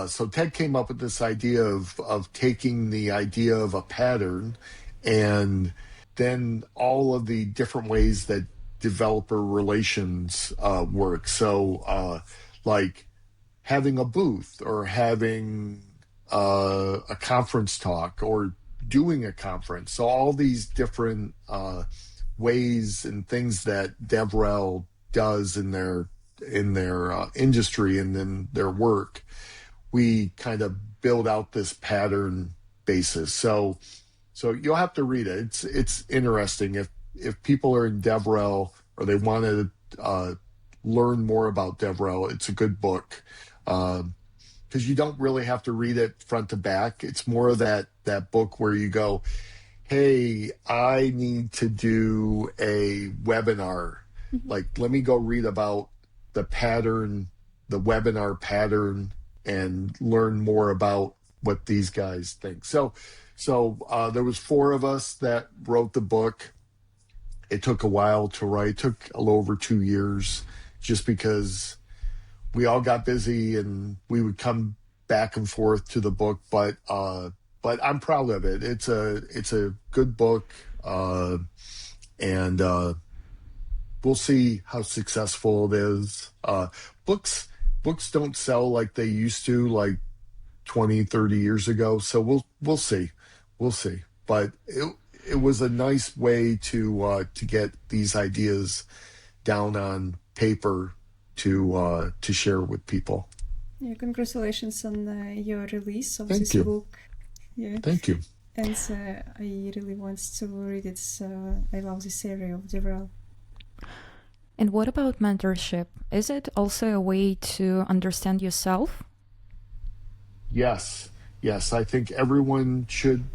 So Ted came up with this idea of taking the idea of a pattern and then all of the different ways that developer relations work. So like having a booth or having a conference talk or doing a conference. So all these different ways and things that DevRel does in their industry and in their work, we kind of build out this pattern basis. So you'll have to read it. It's interesting. If people are in DevRel or they want to learn more about DevRel. It's a good book because you don't really have to read it front to back. It's more of that book where you go, hey, I need to do a webinar. Like, let me go read about the pattern, the webinar pattern, and learn more about what these guys think. So there was 4 of us that wrote the book. It took a while to write. It took a little over 2 years, just because we all got busy and we would come back and forth to the book. But I'm proud of it. It's a good book, and we'll see how successful it is. Books don't sell like they used to, like 20, 30 years ago. So we'll see. But it was a nice way to get these ideas down on paper to share with people. Yeah, congratulations on your release of Thank this you. book. Yeah. Thank you. And I really want to read it. I love this area of DevRel. And what about mentorship? Is it also a way to understand yourself? Yes. I think everyone should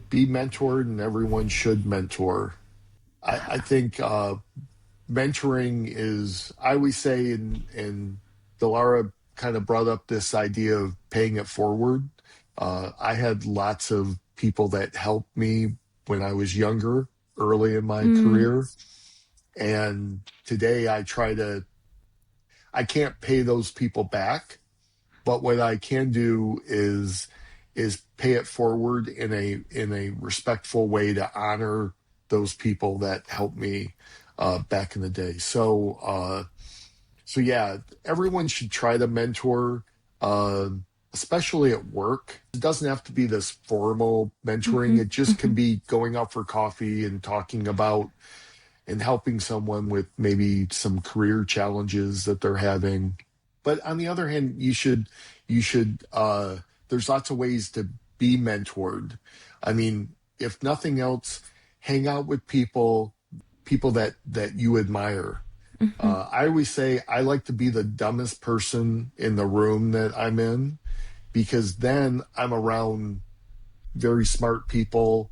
be mentored, and everyone should mentor. I think mentoring is, I always say, and Delara kind of brought up this idea of paying it forward. I had lots of people that helped me when I was younger, early in my career. And today I can't pay those people back, but what I can do is pay it forward in a respectful way to honor those people that helped me back in the day. So yeah, everyone should try to mentor, especially at work. It doesn't have to be this formal mentoring. It just can be going out for coffee and talking about and helping someone with maybe some career challenges that they're having. But on the other hand, you should there's lots of ways to be mentored. I mean, if nothing else, hang out with people that you admire. I always say I like to be the dumbest person in the room that I'm in, because then I'm around very smart people,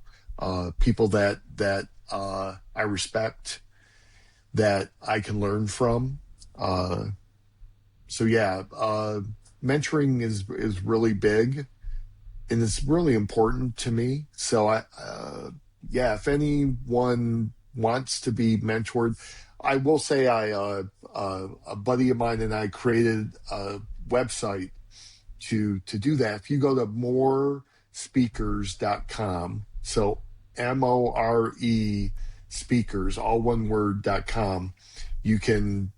people that I respect, that I can learn from. So yeah, mentoring is really big, and it's really important to me. So yeah, if anyone wants to be mentored, I will say a buddy of mine and I created a website to do that. If you go to morespeakers.com, so MORE speakers, all one word.com, you can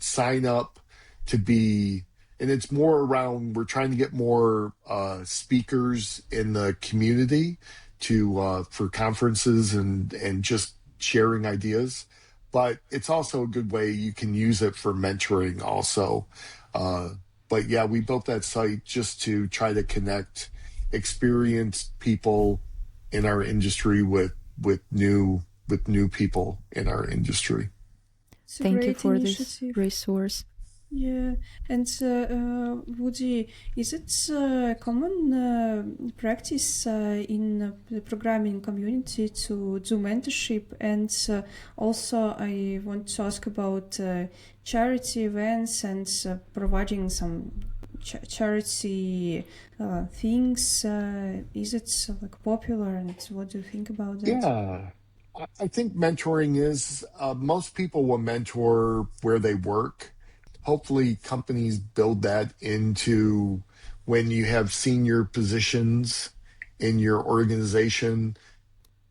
sign up to be, and it's more around, we're trying to get more speakers in the community to for conferences and just sharing ideas. But it's also a good way you can use it for mentoring also. But yeah, we built that site just to try to connect experienced people in our industry with new people in our industry. Thank you for this resource. Yeah, and Woody, is it common practice in the programming community to do mentorship? And also, I want to ask about charity events and providing some charity things. Is it popular, and what do you think about that? Yeah, I think mentoring is, most people will mentor where they work. Hopefully companies build that into when you have senior positions in your organization.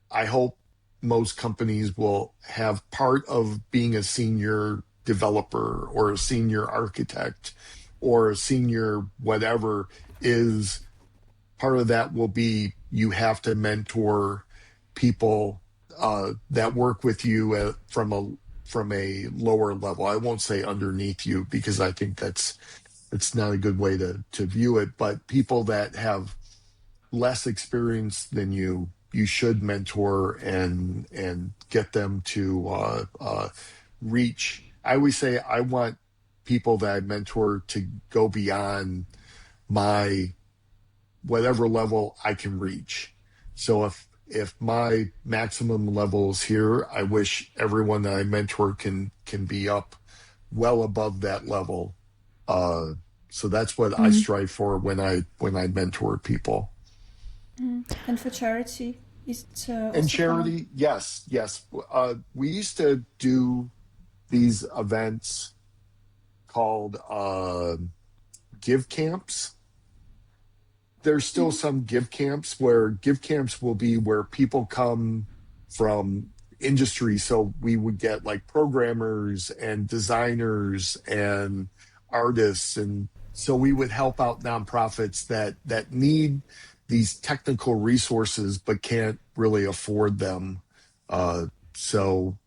I hope most companies will have part of being a senior developer or a senior architect or a senior whatever, is part of that will be you have to mentor people that work with you from a lower level. I won't say underneath you, because I think it's not a good way to view it, but people that have less experience than you should mentor and get them to reach I always say I want people that I mentor to go beyond my whatever level I can reach. So if my maximum level is here, I wish everyone that I mentor can be up well above that level. So that's what I strive for when I mentor people. And for charity, is it And also charity, yes. We used to do these events called give camps. There's still some give camps will be where people come from industry. So we would get like programmers and designers and artists. And so we would help out nonprofits that need these technical resources, but can't really afford them. So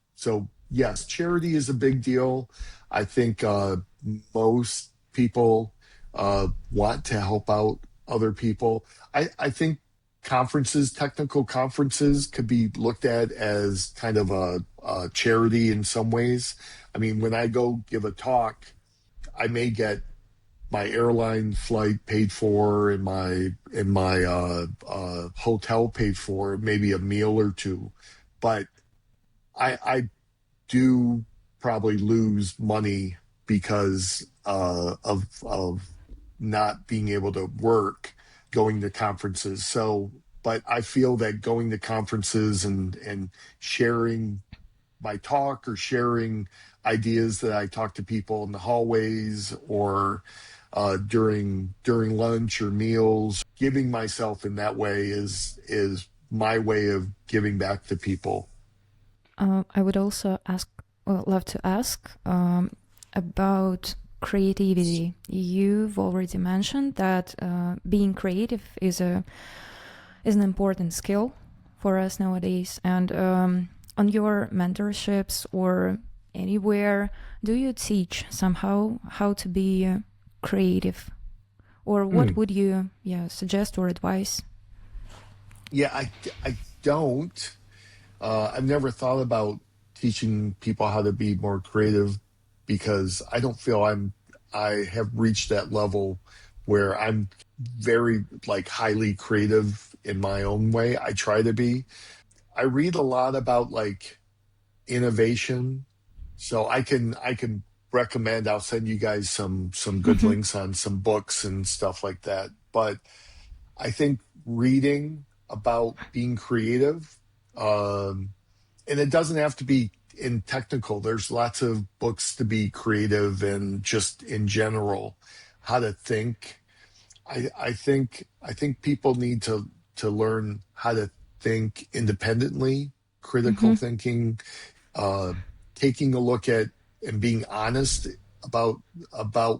yes, charity is a big deal. I think most people want to help out other people. I think technical conferences could be looked at as kind of a charity in some ways. I mean, when I go give a talk, I may get my airline flight paid for and my hotel paid for, maybe a meal or two, but I do probably lose money because of not being able to work going to conferences. So, but I feel that going to conferences and sharing my talk or sharing ideas that I talk to people in the hallways or during lunch or meals, giving myself in that way is my way of giving back to people. I would also love to ask about creativity. You've already mentioned that being creative is an important skill for us nowadays. And on your mentorships or anywhere, do you teach somehow how to be creative? Or what would you suggest or advise? Yeah, I don't. I've never thought about teaching people how to be more creative because I don't feel I have reached that level where I'm very like highly creative in my own way. I try to be. I read a lot about like innovation, so I can recommend. I'll send you guys some good links on some books and stuff like that. But I think reading about being creative, and it doesn't have to be in technical. There's lots of books to be creative and just in general, how to think. I think people need to learn how to think independently, critical thinking, taking a look at and being honest about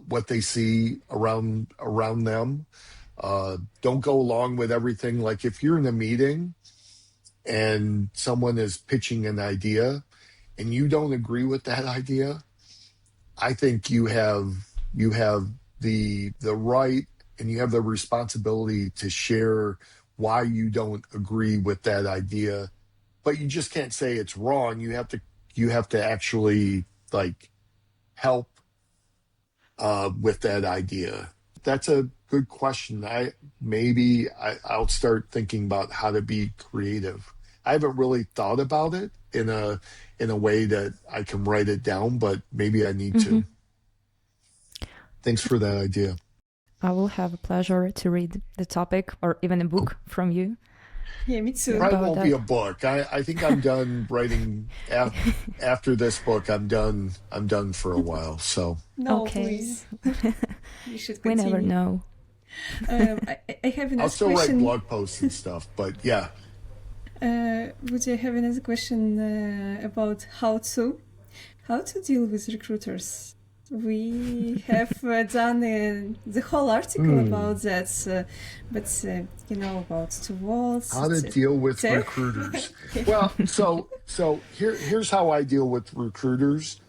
what they see around them. Don't go along with everything. Like if you're in a meeting and someone is pitching an idea and you don't agree with that idea, I think you have the right and you have the responsibility to share why you don't agree with that idea. But you just can't say it's wrong. You have to actually like help with that idea. That's a good question. I'll start thinking about how to be creative. I haven't really thought about it in a way that I can write it down, but maybe I need to. Thanks for that idea. I will have a pleasure to read the topic or even a book from you. Yeah, me too. Probably won't be a book. I think I'm done writing after this book. I'm done for a while. So no, okay. Please. You should We continue. never know. I have another I'll still question. write blog posts and stuff, but yeah. Would you have another question about how to deal with recruiters? We have done the whole article about that, but about tools. How to deal with recruiters. Well, so here's how I deal with recruiters.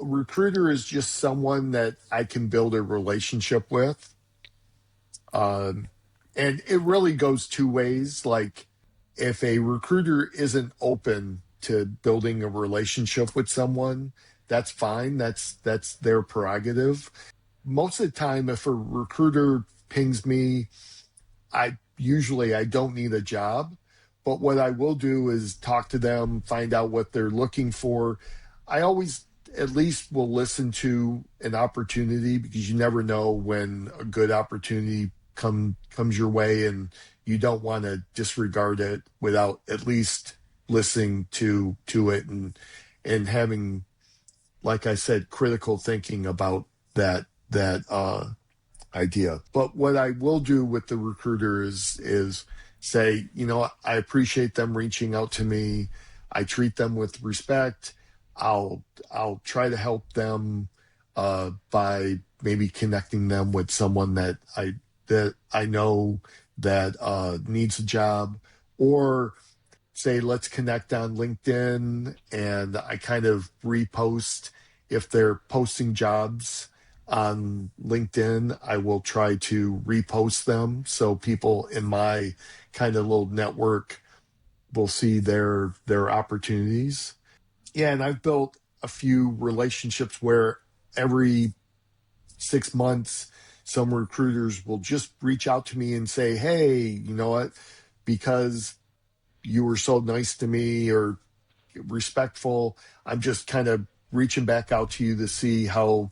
A recruiter is just someone that I can build a relationship with. And it really goes two ways. Like if a recruiter isn't open to building a relationship with someone, that's fine. That's their prerogative. Most of the time, if a recruiter pings me, I don't need a job, but what I will do is talk to them, find out what they're looking for. I always at least will listen to an opportunity, because you never know when a good opportunity comes your way, and you don't want to disregard it without at least listening to it, and having, like I said, critical thinking about that idea. But what I will do with the recruiter is say, I appreciate them reaching out to me. I treat them with respect. I'll try to help them by maybe connecting them with someone that I know that needs a job, or say, let's connect on LinkedIn, and I kind of repost if they're posting jobs on LinkedIn. I will try to repost them so people in my kind of little network will see their opportunities. Yeah, and I've built a few relationships where every 6 months, some recruiters will just reach out to me and say, hey, you know what, because you were so nice to me or respectful, I'm just kind of reaching back out to you to see how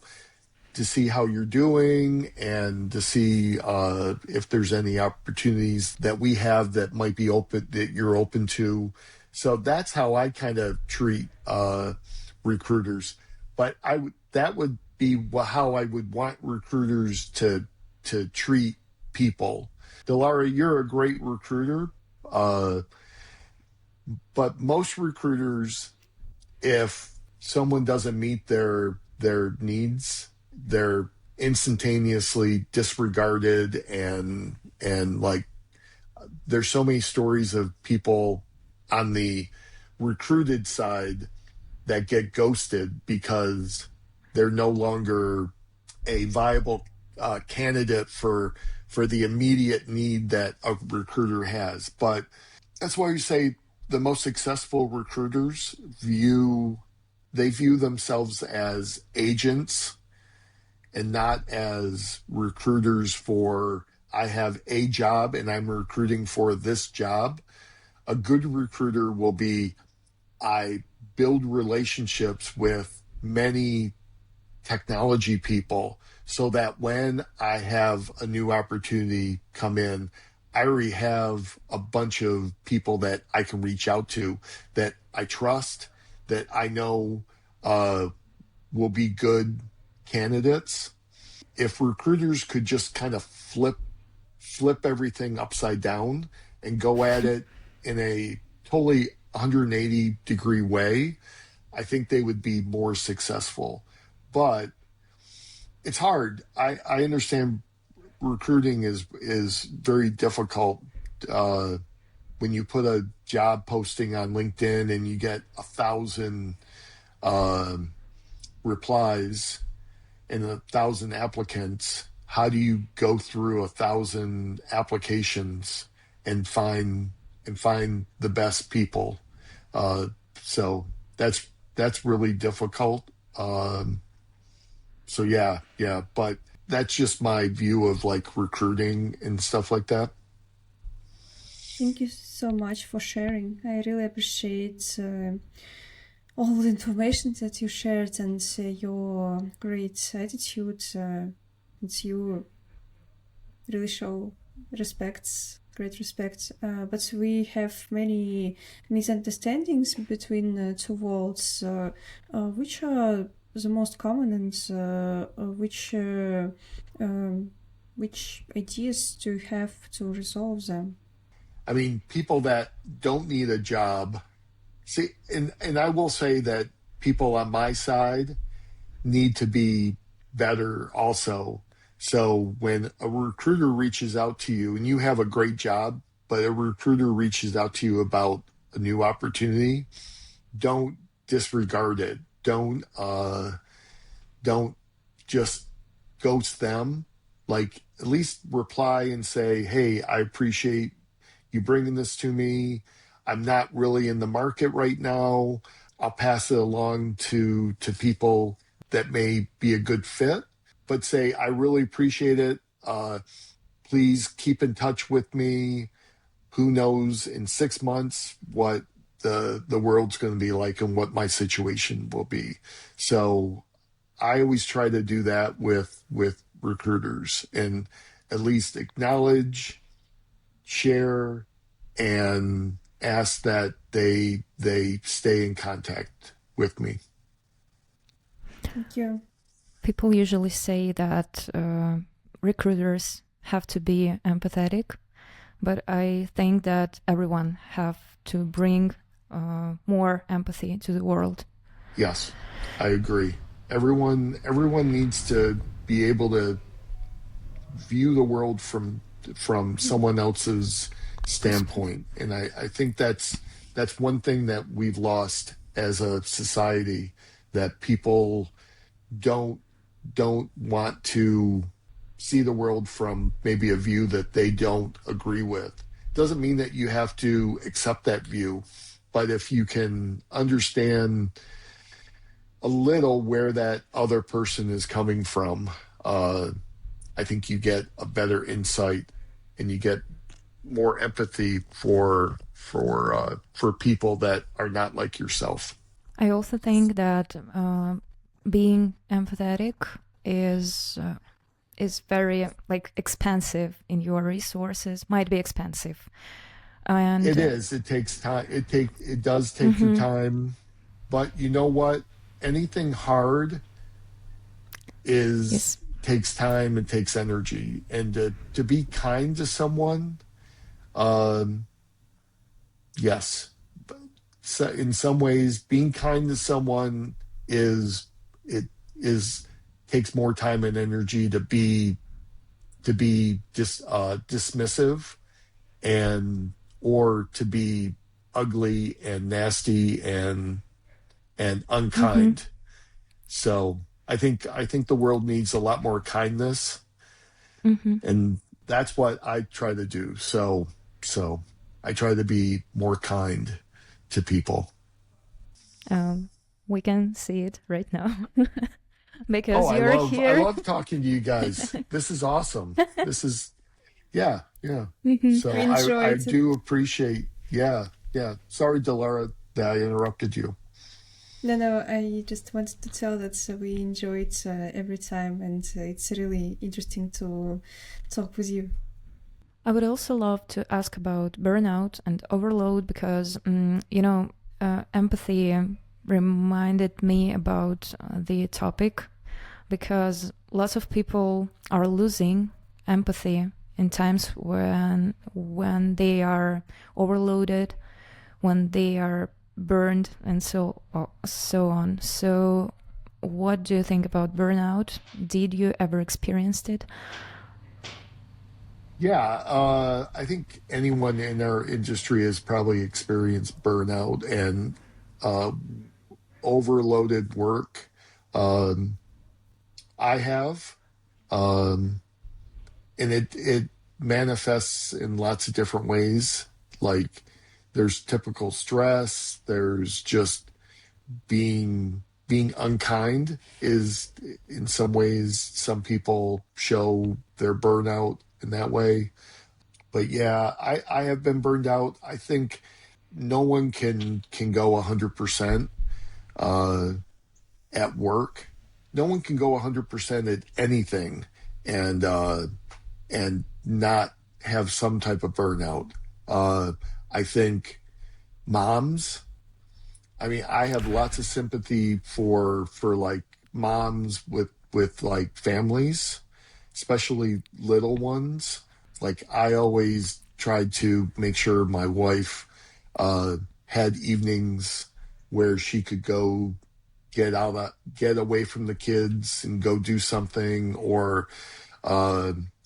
you're doing, and to see if there's any opportunities that we have that might be open, that you're open to. So that's how I kind of treat recruiters. But that would be how I would want recruiters to treat people. Delara, you're a great recruiter, but most recruiters, if someone doesn't meet their needs, they're instantaneously disregarded, and like, there's so many stories of people on the recruited side that get ghosted because they're no longer a viable candidate for the immediate need that a recruiter has. But that's why you say the most successful recruiters view themselves as agents and not as recruiters for, I have a job and I'm recruiting for this job. A good recruiter will be, I build relationships with many technology people so that when I have a new opportunity come in, I already have a bunch of people that I can reach out to that I trust, that I know will be good candidates. If recruiters could just kind of flip everything upside down and go at it in a totally 180-degree way, I think they would be more successful. But it's hard. I understand recruiting is very difficult. When you put a job posting on LinkedIn and you get 1,000 replies and 1,000 applicants, how do you go through 1,000 applications and find the best people? So that's really difficult. So yeah, but that's just my view of like recruiting and stuff like that. Thank you so much for sharing. I really appreciate all the information that you shared, and your great attitude. You really show great respect. But we have many misunderstandings between two worlds. Which are the most common, and which ideas do you have to resolve them? I mean, people that don't need a job. See, and I will say that people on my side need to be better also. So when a recruiter reaches out to you and you have a great job, but a recruiter reaches out to you about a new opportunity, don't disregard it. Don't just ghost them. Like, at least reply and say, hey, I appreciate you bringing this to me. I'm not really in the market right now. I'll pass it along to people that may be a good fit, but say, I really appreciate it. Please keep in touch with me. Who knows in 6 months what the world's going to be like and what my situation will be. So I always try to do that with recruiters, and at least acknowledge, share, and ask that they stay in contact with me. Thank you. People usually say that recruiters have to be empathetic, but I think that everyone have to bring more empathy to the world. Yes, I agree. Everyone needs to be able to view the world from someone else's standpoint, and I think that's one thing that we've lost as a society, that people don't want to see the world from maybe a view that they don't agree with. Doesn't mean that you have to accept that view, but if you can understand a little where that other person is coming from, I think you get a better insight, and you get more empathy for people that are not like yourself. I also think that being empathetic is very expensive in your resources. Might be expensive, and it is. It takes time. It does take the time, but you know what? Anything hard takes time and takes energy, and to be kind to someone, yes. So in some ways, being kind to someone takes more time and energy to be dismissive, or to be ugly and nasty and unkind. So I think the world needs a lot more kindness, and that's what I try to do. So I try to be more kind to people. We can see it right now. Because you're here. I love talking to you guys. This is awesome. This is, yeah. So I do appreciate, yeah. Sorry, Delara, that I interrupted you. No, I just wanted to tell that we enjoy it every time, and it's really interesting to talk with you. I would also love to ask about burnout and overload, because, empathy reminded me about the topic, because lots of people are losing empathy in times when they are overloaded, when they are burned, and so on. So what do you think about burnout? Did you ever experience it? Yeah, I think anyone in our industry has probably experienced burnout and overloaded work. I have, and it manifests in lots of different ways. Like, there's typical stress. There's just being unkind is, in some ways, some people show their burnout in that way. But yeah, I have been burned out. I think no one can go 100% at work. No one can go 100% at anything and not have some type of burnout. I think moms, I have lots of sympathy for like moms with like families, especially little ones. Like, I always tried to make sure my wife had evenings where she could go get away from the kids and go do something, or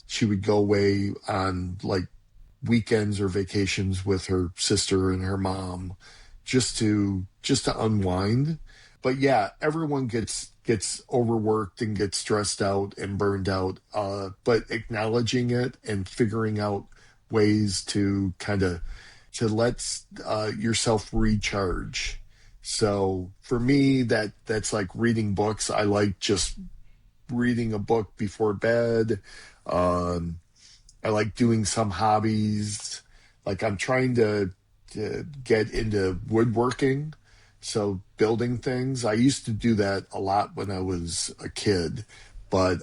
she would go away on like weekends or vacations with her sister and her mom, just to unwind. But yeah, everyone gets overworked and gets stressed out and burned out. But acknowledging it and figuring out ways to let yourself recharge. So for me, that's like reading books. I like just reading a book before bed. Um, I like doing some hobbies. Like I'm trying to get into woodworking, so building things. I used to do that a lot when I was a kid, but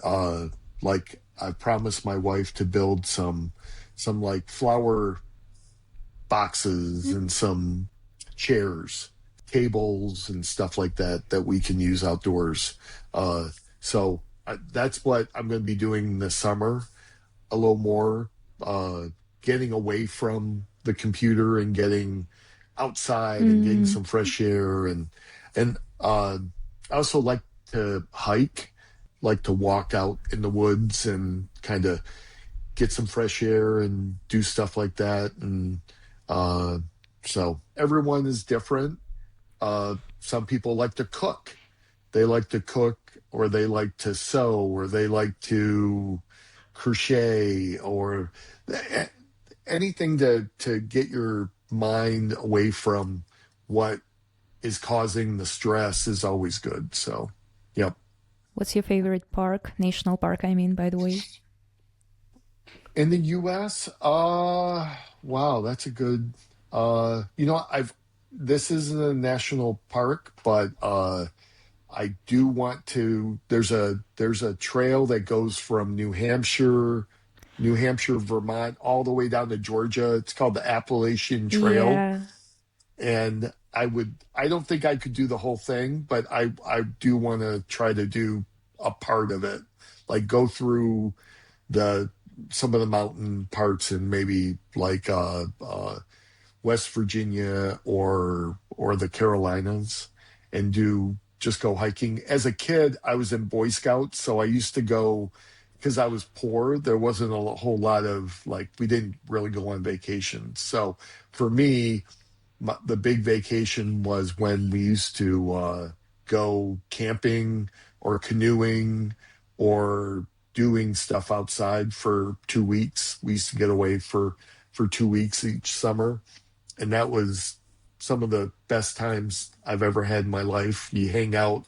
like I promised my wife to build some like flower boxes and some chairs, tables, and stuff like that that we can use outdoors. So that's what I'm going to be doing this summer. A little more, getting away from the computer and getting outside and getting Mm. some fresh air, and I also like to hike, like to walk out in the woods and kind of get some fresh air and do stuff like that. And uh, so everyone is different. Some people like to cook. They like to cook, or they like to sew, or they like to crochet, or a- anything to get your mind away from what is causing the stress is always good. So, yep. What's your favorite park? National park, I mean, by the way. In the US, wow, that's a good I've this isn't a national park, but I do want to. There's a trail that goes from New Hampshire, Vermont, all the way down to Georgia. It's called the Appalachian Trail, Yeah. and I don't think I could do the whole thing, but I do want to try to do a part of it, like go through the some of the mountain parts, and maybe like West Virginia or the Carolinas, and just go hiking. As a kid, I was in Boy Scouts, so I used to go because I was poor. There wasn't a whole lot of like we didn't really go on vacation. So for me, the big vacation was when we used to go camping or canoeing or doing stuff outside for 2 weeks. We used to get away for 2 weeks each summer, and that was some of the best times I've ever had in my life. You hang out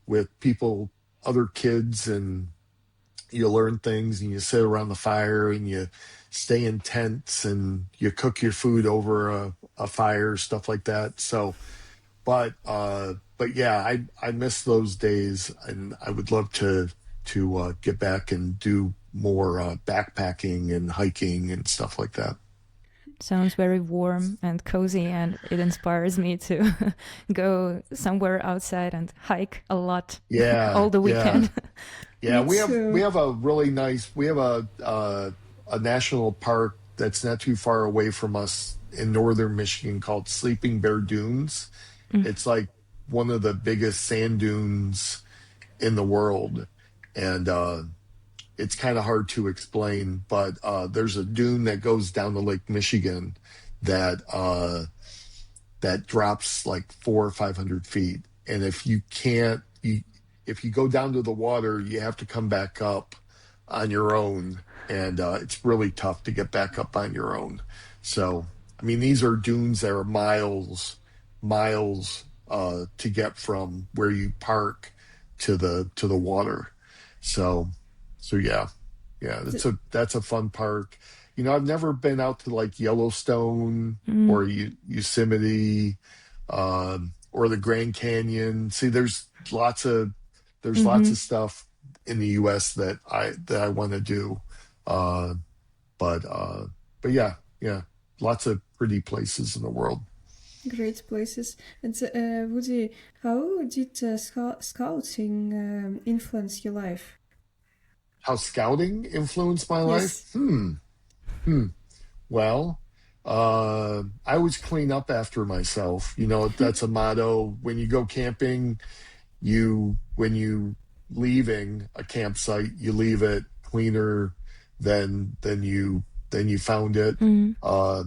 with people, other kids, and you learn things, and you sit around the fire, and you stay in tents, and you cook your food over a fire, stuff like that. So, but yeah, I miss those days, and I would love to get back and do more backpacking and hiking and stuff like that. Sounds very warm and cozy, and it inspires me to go somewhere outside and hike a lot Yeah, all the yeah. weekend. Yeah, Me we too. have a really nice we have a national park that's not too far away from us in northern Michigan called Sleeping Bear Dunes. Mm. It's like one of the biggest sand dunes in the world, and it's kind of hard to explain. But there's a dune that goes down to Lake Michigan that that drops like 400 or 500 feet. And if you go down to the water, you have to come back up on your own, and it's really tough to get back up on your own. So, I mean, these are dunes that are miles to get from where you park to the water. So, so yeah, yeah, that's a fun park. I've never been out to like Yellowstone Mm. or Yosemite, or the Grand Canyon. See, there's lots Mm-hmm. of stuff in the U.S. that I want to do, uh, but yeah, yeah, lots of pretty places in the world. Great places. And Woody, how did scouting influence your life? How scouting influenced my life? Yes. Hmm. Well, I always clean up after myself. That's a motto. When you go camping, when you leaving a campsite, you leave it cleaner than you found it. Mm. Uh,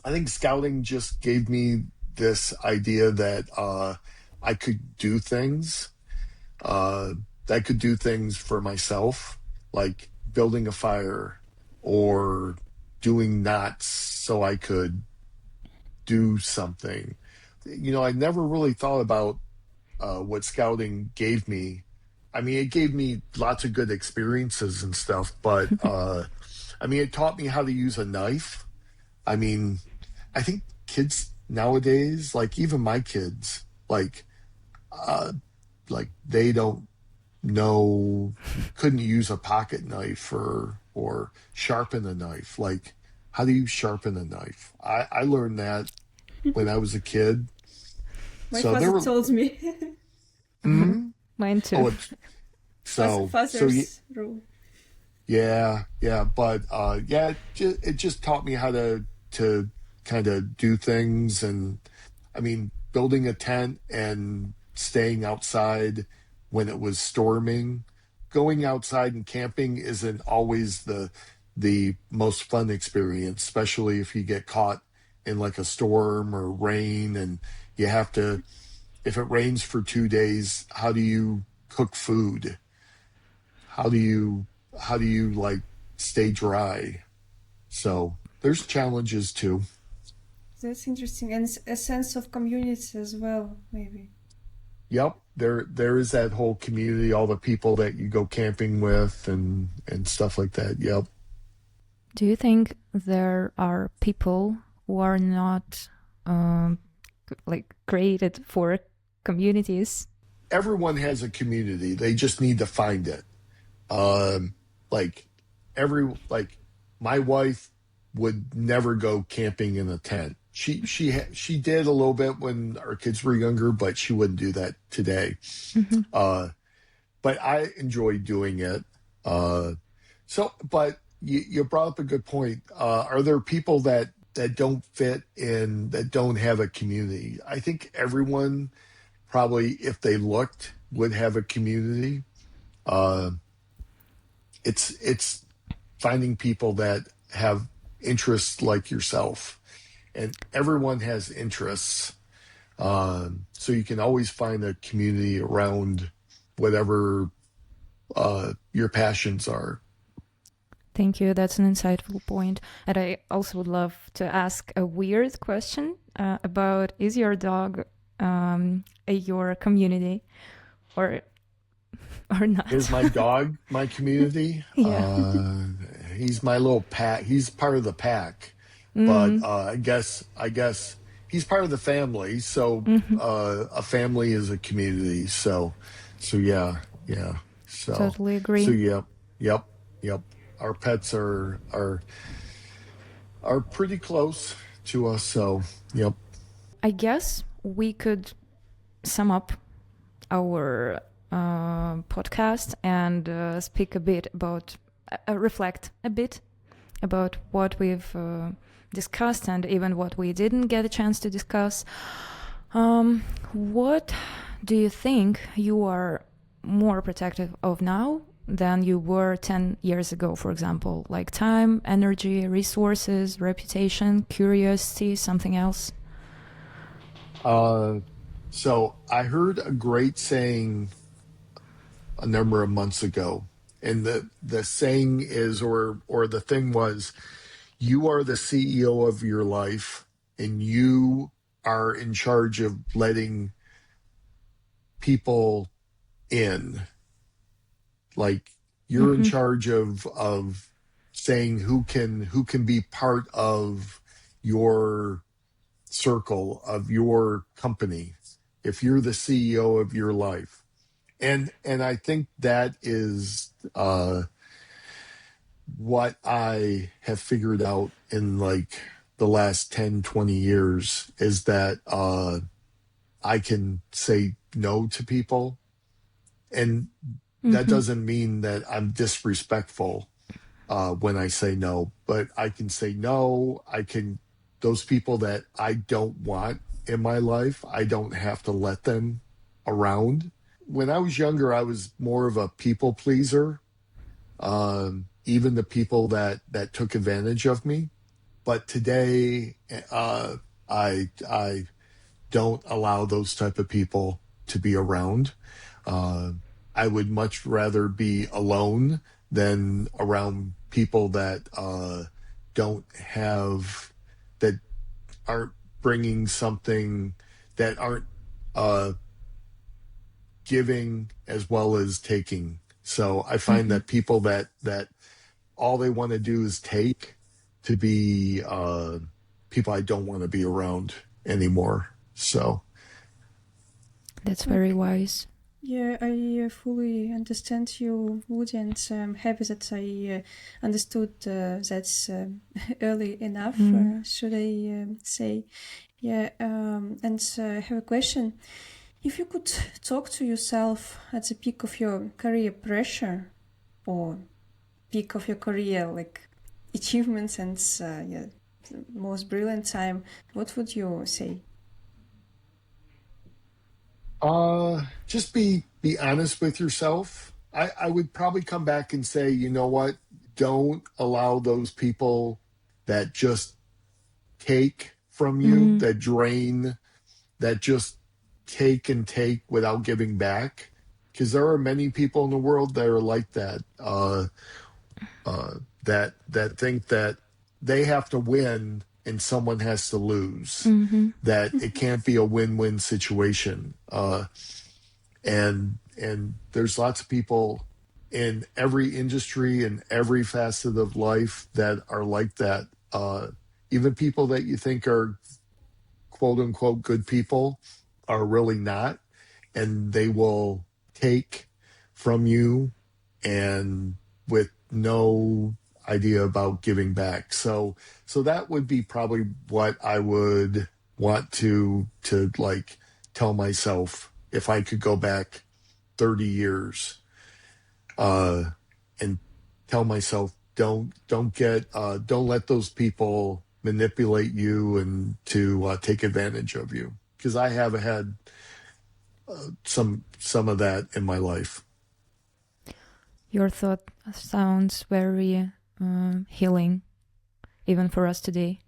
I think scouting just gave me this idea that I could do things. Uh, I could do things for myself, like building a fire or doing knots so I could do something I never really thought about what scouting gave me. I mean, it gave me lots of good experiences and stuff, but it taught me how to use a knife. I mean, I think kids nowadays, like even my kids, uh, like they don't know, couldn't use a pocket knife or sharpen a knife. Like, how do you sharpen a knife? I learned that when I was a kid. My father told me. Mm-hmm. Mine too. Father's rule. Yeah, but it just taught me how to kind of do things, and I mean, building a tent and staying outside when it was storming. Going outside and camping isn't always the most fun experience, especially if you get caught in like a storm or rain, and you have to. If it rains for 2 days, how do you cook food? How do you like stay dry? So there's challenges too. That's interesting, and a sense of community as well, maybe. Yep, there is that whole community, all the people that you go camping with and stuff like that. Yep. Do you think there are people who are not created for communities? Everyone has a community. They just need to find it. Like my wife would never go camping in a tent. She did a little bit when our kids were younger, but she wouldn't do that today. Mm-hmm. But I enjoy doing it. But you brought up a good point. Are there people that don't fit in, that don't have a community? I think everyone probably, if they looked, would have a community. It's finding people that have interests like yourself, and everyone has interests. So you can always find a community around whatever your passions are. Thank you. That's an insightful point. And I also would love to ask a weird question about, is your dog your community or not? Is my dog my community? Yeah. He's my little pack. He's part of the pack. Mm-hmm. But I guess he's part of the family. So Mm-hmm. A family is a community. So yeah. So Totally agree. So yep. Our pets are pretty close to us. So yep. I guess we could sum up our podcast and speak a bit about, reflect a bit about what we've discussed and even what we didn't get a chance to discuss. What do you think you are more protective of now than you were 10 years ago, for example? Like time, energy, resources, reputation, curiosity, something else? So I heard a great saying a number of months ago, and the saying is, or the thing was, you are the CEO of your life, and you are in charge of letting people in. Like, you're in charge of saying who can be part of your circle, of your company, if you're the CEO of your life. And I think that is what I have figured out in like the last 10, 20 years, is that I can say no to people. And that doesn't mean that I'm disrespectful when I say no, but I can say no. Those people that I don't want in my life, I don't have to let them around. When I was younger, I was more of a people pleaser, even the people that took advantage of me. But today, I don't allow those type of people to be around. I would much rather be alone than around people that that aren't bringing something that aren't giving as well as taking. So I find that people that all they want to do is take to be people I don't want to be around anymore. So that's very wise. Yeah, I fully understand you, Woody, and I'm happy that I understood that's early enough, should I say. Yeah, and I have a question. If you could talk to yourself at the peak of your career pressure or peak of your career, like achievements and the most brilliant time, what would you say? Just be honest with yourself. I would probably come back and say, you know what? Don't allow those people that just take from you, that drain, that just take and take without giving back. Because there are many people in the world that are like that, that think that they have to win and someone has to lose, that it can't be a win-win situation. And there's lots of people in every industry and every facet of life that are like that. Even people that you think are quote unquote good people are really not. And they will take from you and with no idea about giving back. So that would be probably what I would want to like tell myself if I could go back 30 years, and tell myself, don't let those people manipulate you and to take advantage of you. Because I have had some of that in my life. Your thought sounds very healing, even for us today.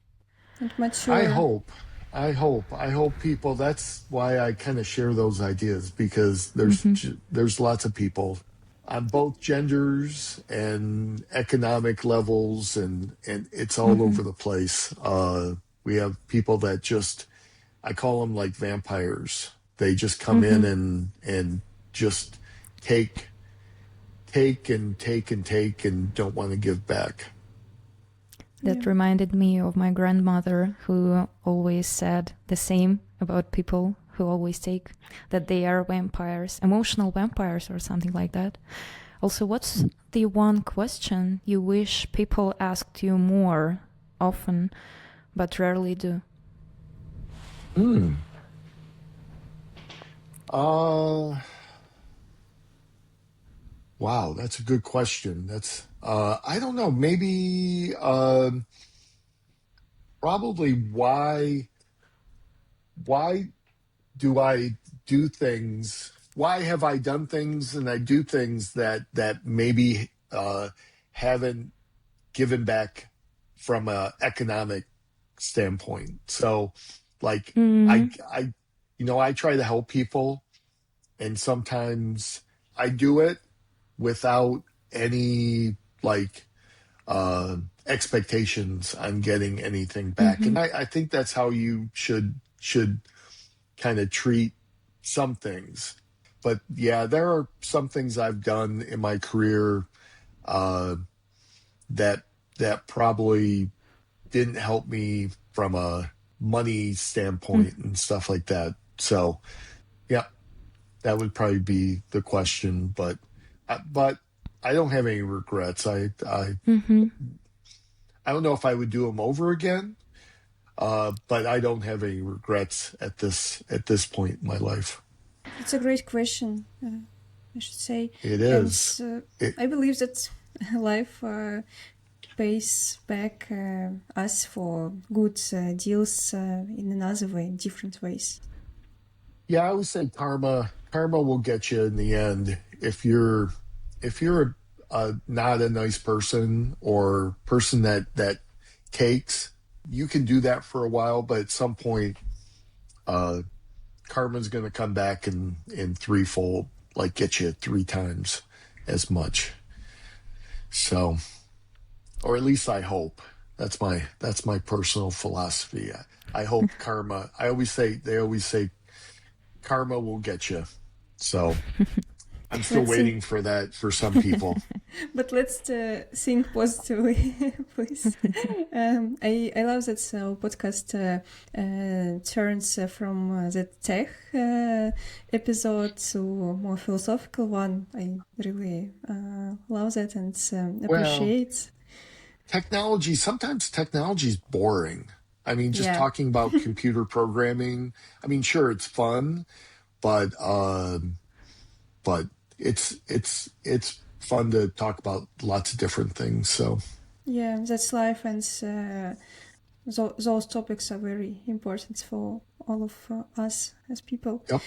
And mature. I hope people. That's why I kind of share those ideas, because there's lots of people on both genders and economic levels, and it's all over the place. We have people that just, I call them like vampires. They just come in and just take and don't want to give back. That reminded me of my grandmother, who always said the same about people who always take, that they are vampires, emotional vampires or something like that. Also, what's the one question you wish people asked you more often but rarely do? Wow, that's a good question. That's I don't know, maybe probably why do I do things? Why have I done things and I do things that maybe haven't given back from a economic standpoint? So like I try to help people, and sometimes I do it without any like expectations on getting anything back. And I think that's how you should kind of treat some things. But yeah, there are some things I've done in my career that probably didn't help me from a money standpoint and stuff like that. So yeah, that would probably be the question. But I don't have any regrets. I don't know if I would do them over again, but I don't have any regrets at this point in my life. It's a great question, I should say. It is. And, I believe that life pays back us for good deals in another way, in different ways. Yeah, I would say karma will get you in the end. If you're not a nice person or person that takes, you can do that for a while, but at some point, karma's going to come back in threefold, like get you 3 times as much. So, or at least I hope. That's my personal philosophy. I hope karma. They always say karma will get you. So I'm still waiting for that for some people. But let's think positively, please. I love that podcast turns from the tech episode to more philosophical one. I really love that and appreciate. Sometimes technology is boring. I mean, just talking about computer programming. I mean, sure, it's fun, but it's fun to talk about lots of different things. So yeah, that's life, and those topics are very important for all of us as people. Yep.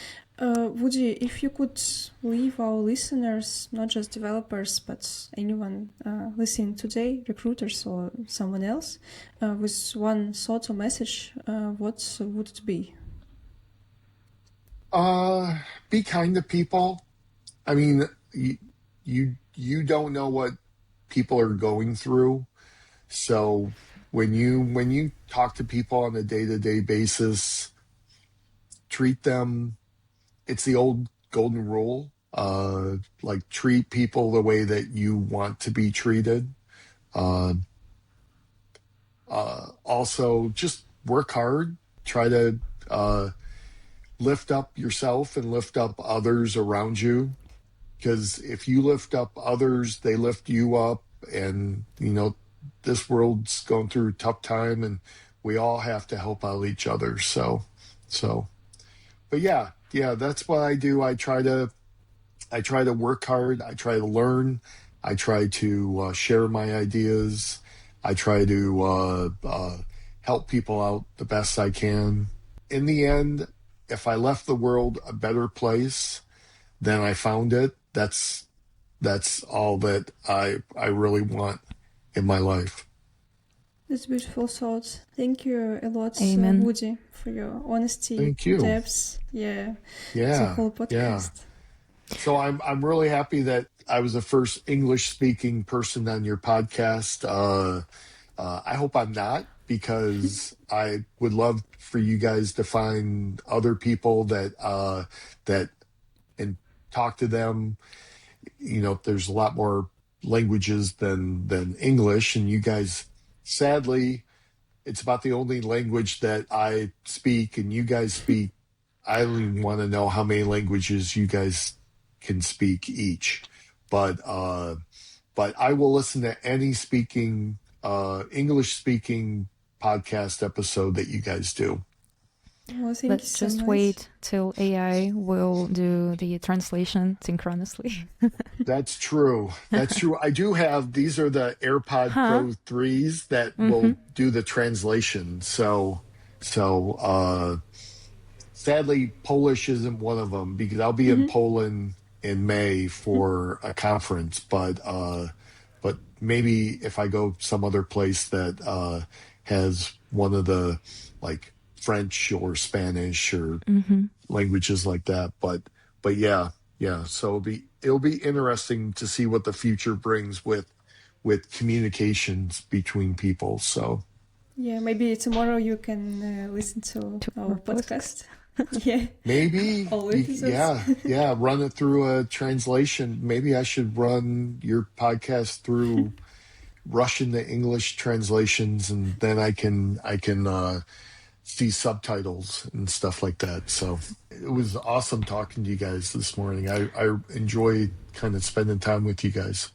Woody, if you could leave our listeners, not just developers, but anyone listening today, recruiters or someone else, with one thought or message, what would it be? Be kind to people. I mean, you don't know what people are going through. So when you talk to people on a day-to-day basis, treat them. It's the old golden rule. Like treat people the way that you want to be treated. Also, just work hard. Try to lift up yourself and lift up others around you. Because if you lift up others, they lift you up. And, this world's going through a tough time and we all have to help out each other. But yeah, that's what I do. I try to work hard. I try to learn. I try to share my ideas. I try to help people out the best I can. In the end, if I left the world a better place than I found it, that's all that I really want in my life. That's beautiful thoughts. Thank you a lot, Woody, for your honesty. Thank you. Depths. The whole podcast. Yeah. So I'm really happy that I was the first English-speaking person on your podcast. I hope I'm not, because I would love for you guys to find other people that and talk to them. There's a lot more languages than English, and you guys, sadly, it's about the only language that I speak and you guys speak. I don't even want to know how many languages you guys can speak each, but I will listen to any English speaking podcast episode that you guys do. Well, let's just wait till AI will do the translation synchronously. That's true. I do have, these are the AirPod Pro 3s that will do the translation. So sadly, Polish isn't one of them, because I'll be in Poland in May for a conference. But maybe if I go some other place that has one of the French or Spanish or languages like that. But yeah. So it'll be interesting to see what the future brings with communications between people. So yeah, maybe tomorrow you can listen to our podcast. Yeah, maybe. Yeah. Run it through a translation. Maybe I should run your podcast through Russian to English translations, and then I can see subtitles and stuff like that. So it was awesome talking to you guys this morning. I enjoyed kind of spending time with you guys.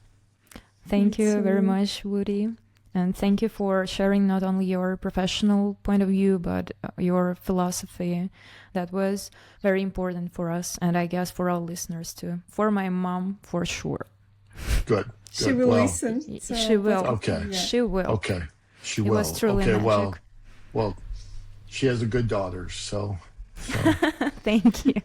Thank you very much, Woody. And thank you for sharing not only your professional point of view, but your philosophy. That was very important for us, and I guess for our listeners too. For my mom, for sure. Good. She will listen. She will. Okay. Yeah. She will. Okay. She will. It was truly magic. Well, she has a good daughter, so. Thank you.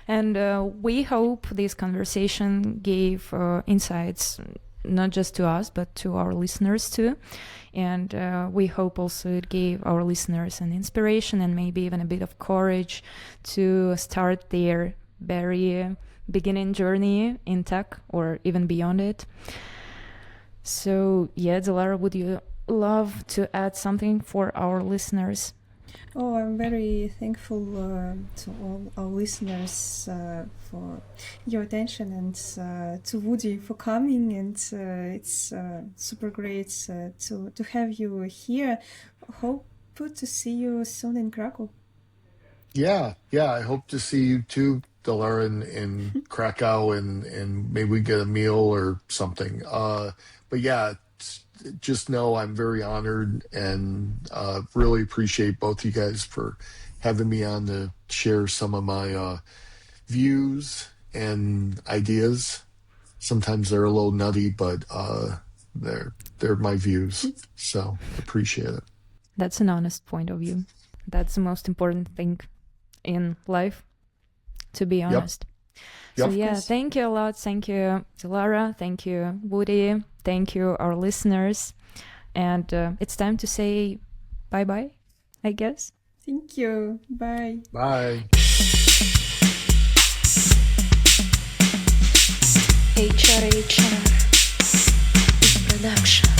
And we hope this conversation gave insights, not just to us, but to our listeners too. And we hope also it gave our listeners an inspiration and maybe even a bit of courage to start their very beginning journey in tech or even beyond it. So yeah, Dilara, would you love to add something for our listeners? Oh, I'm very thankful to all our listeners for your attention, and to Woody for coming. And it's super great to have you here. Hope to see you soon in Krakow. Yeah, I hope to see you too, Dilara, in Krakow, and maybe we get a meal or something. But yeah, just know I'm very honored and really appreciate both you guys for having me on to share some of my views and ideas. Sometimes they're a little nutty, but they're my views. So appreciate it. That's an honest point of view. That's the most important thing in life, to be honest. Yep. So yeah, thank you a lot. Thank you, Dilara. Thank you, Woody. Thank you, our listeners. And it's time to say bye-bye, I guess. Thank you. Bye. Bye. HR is production.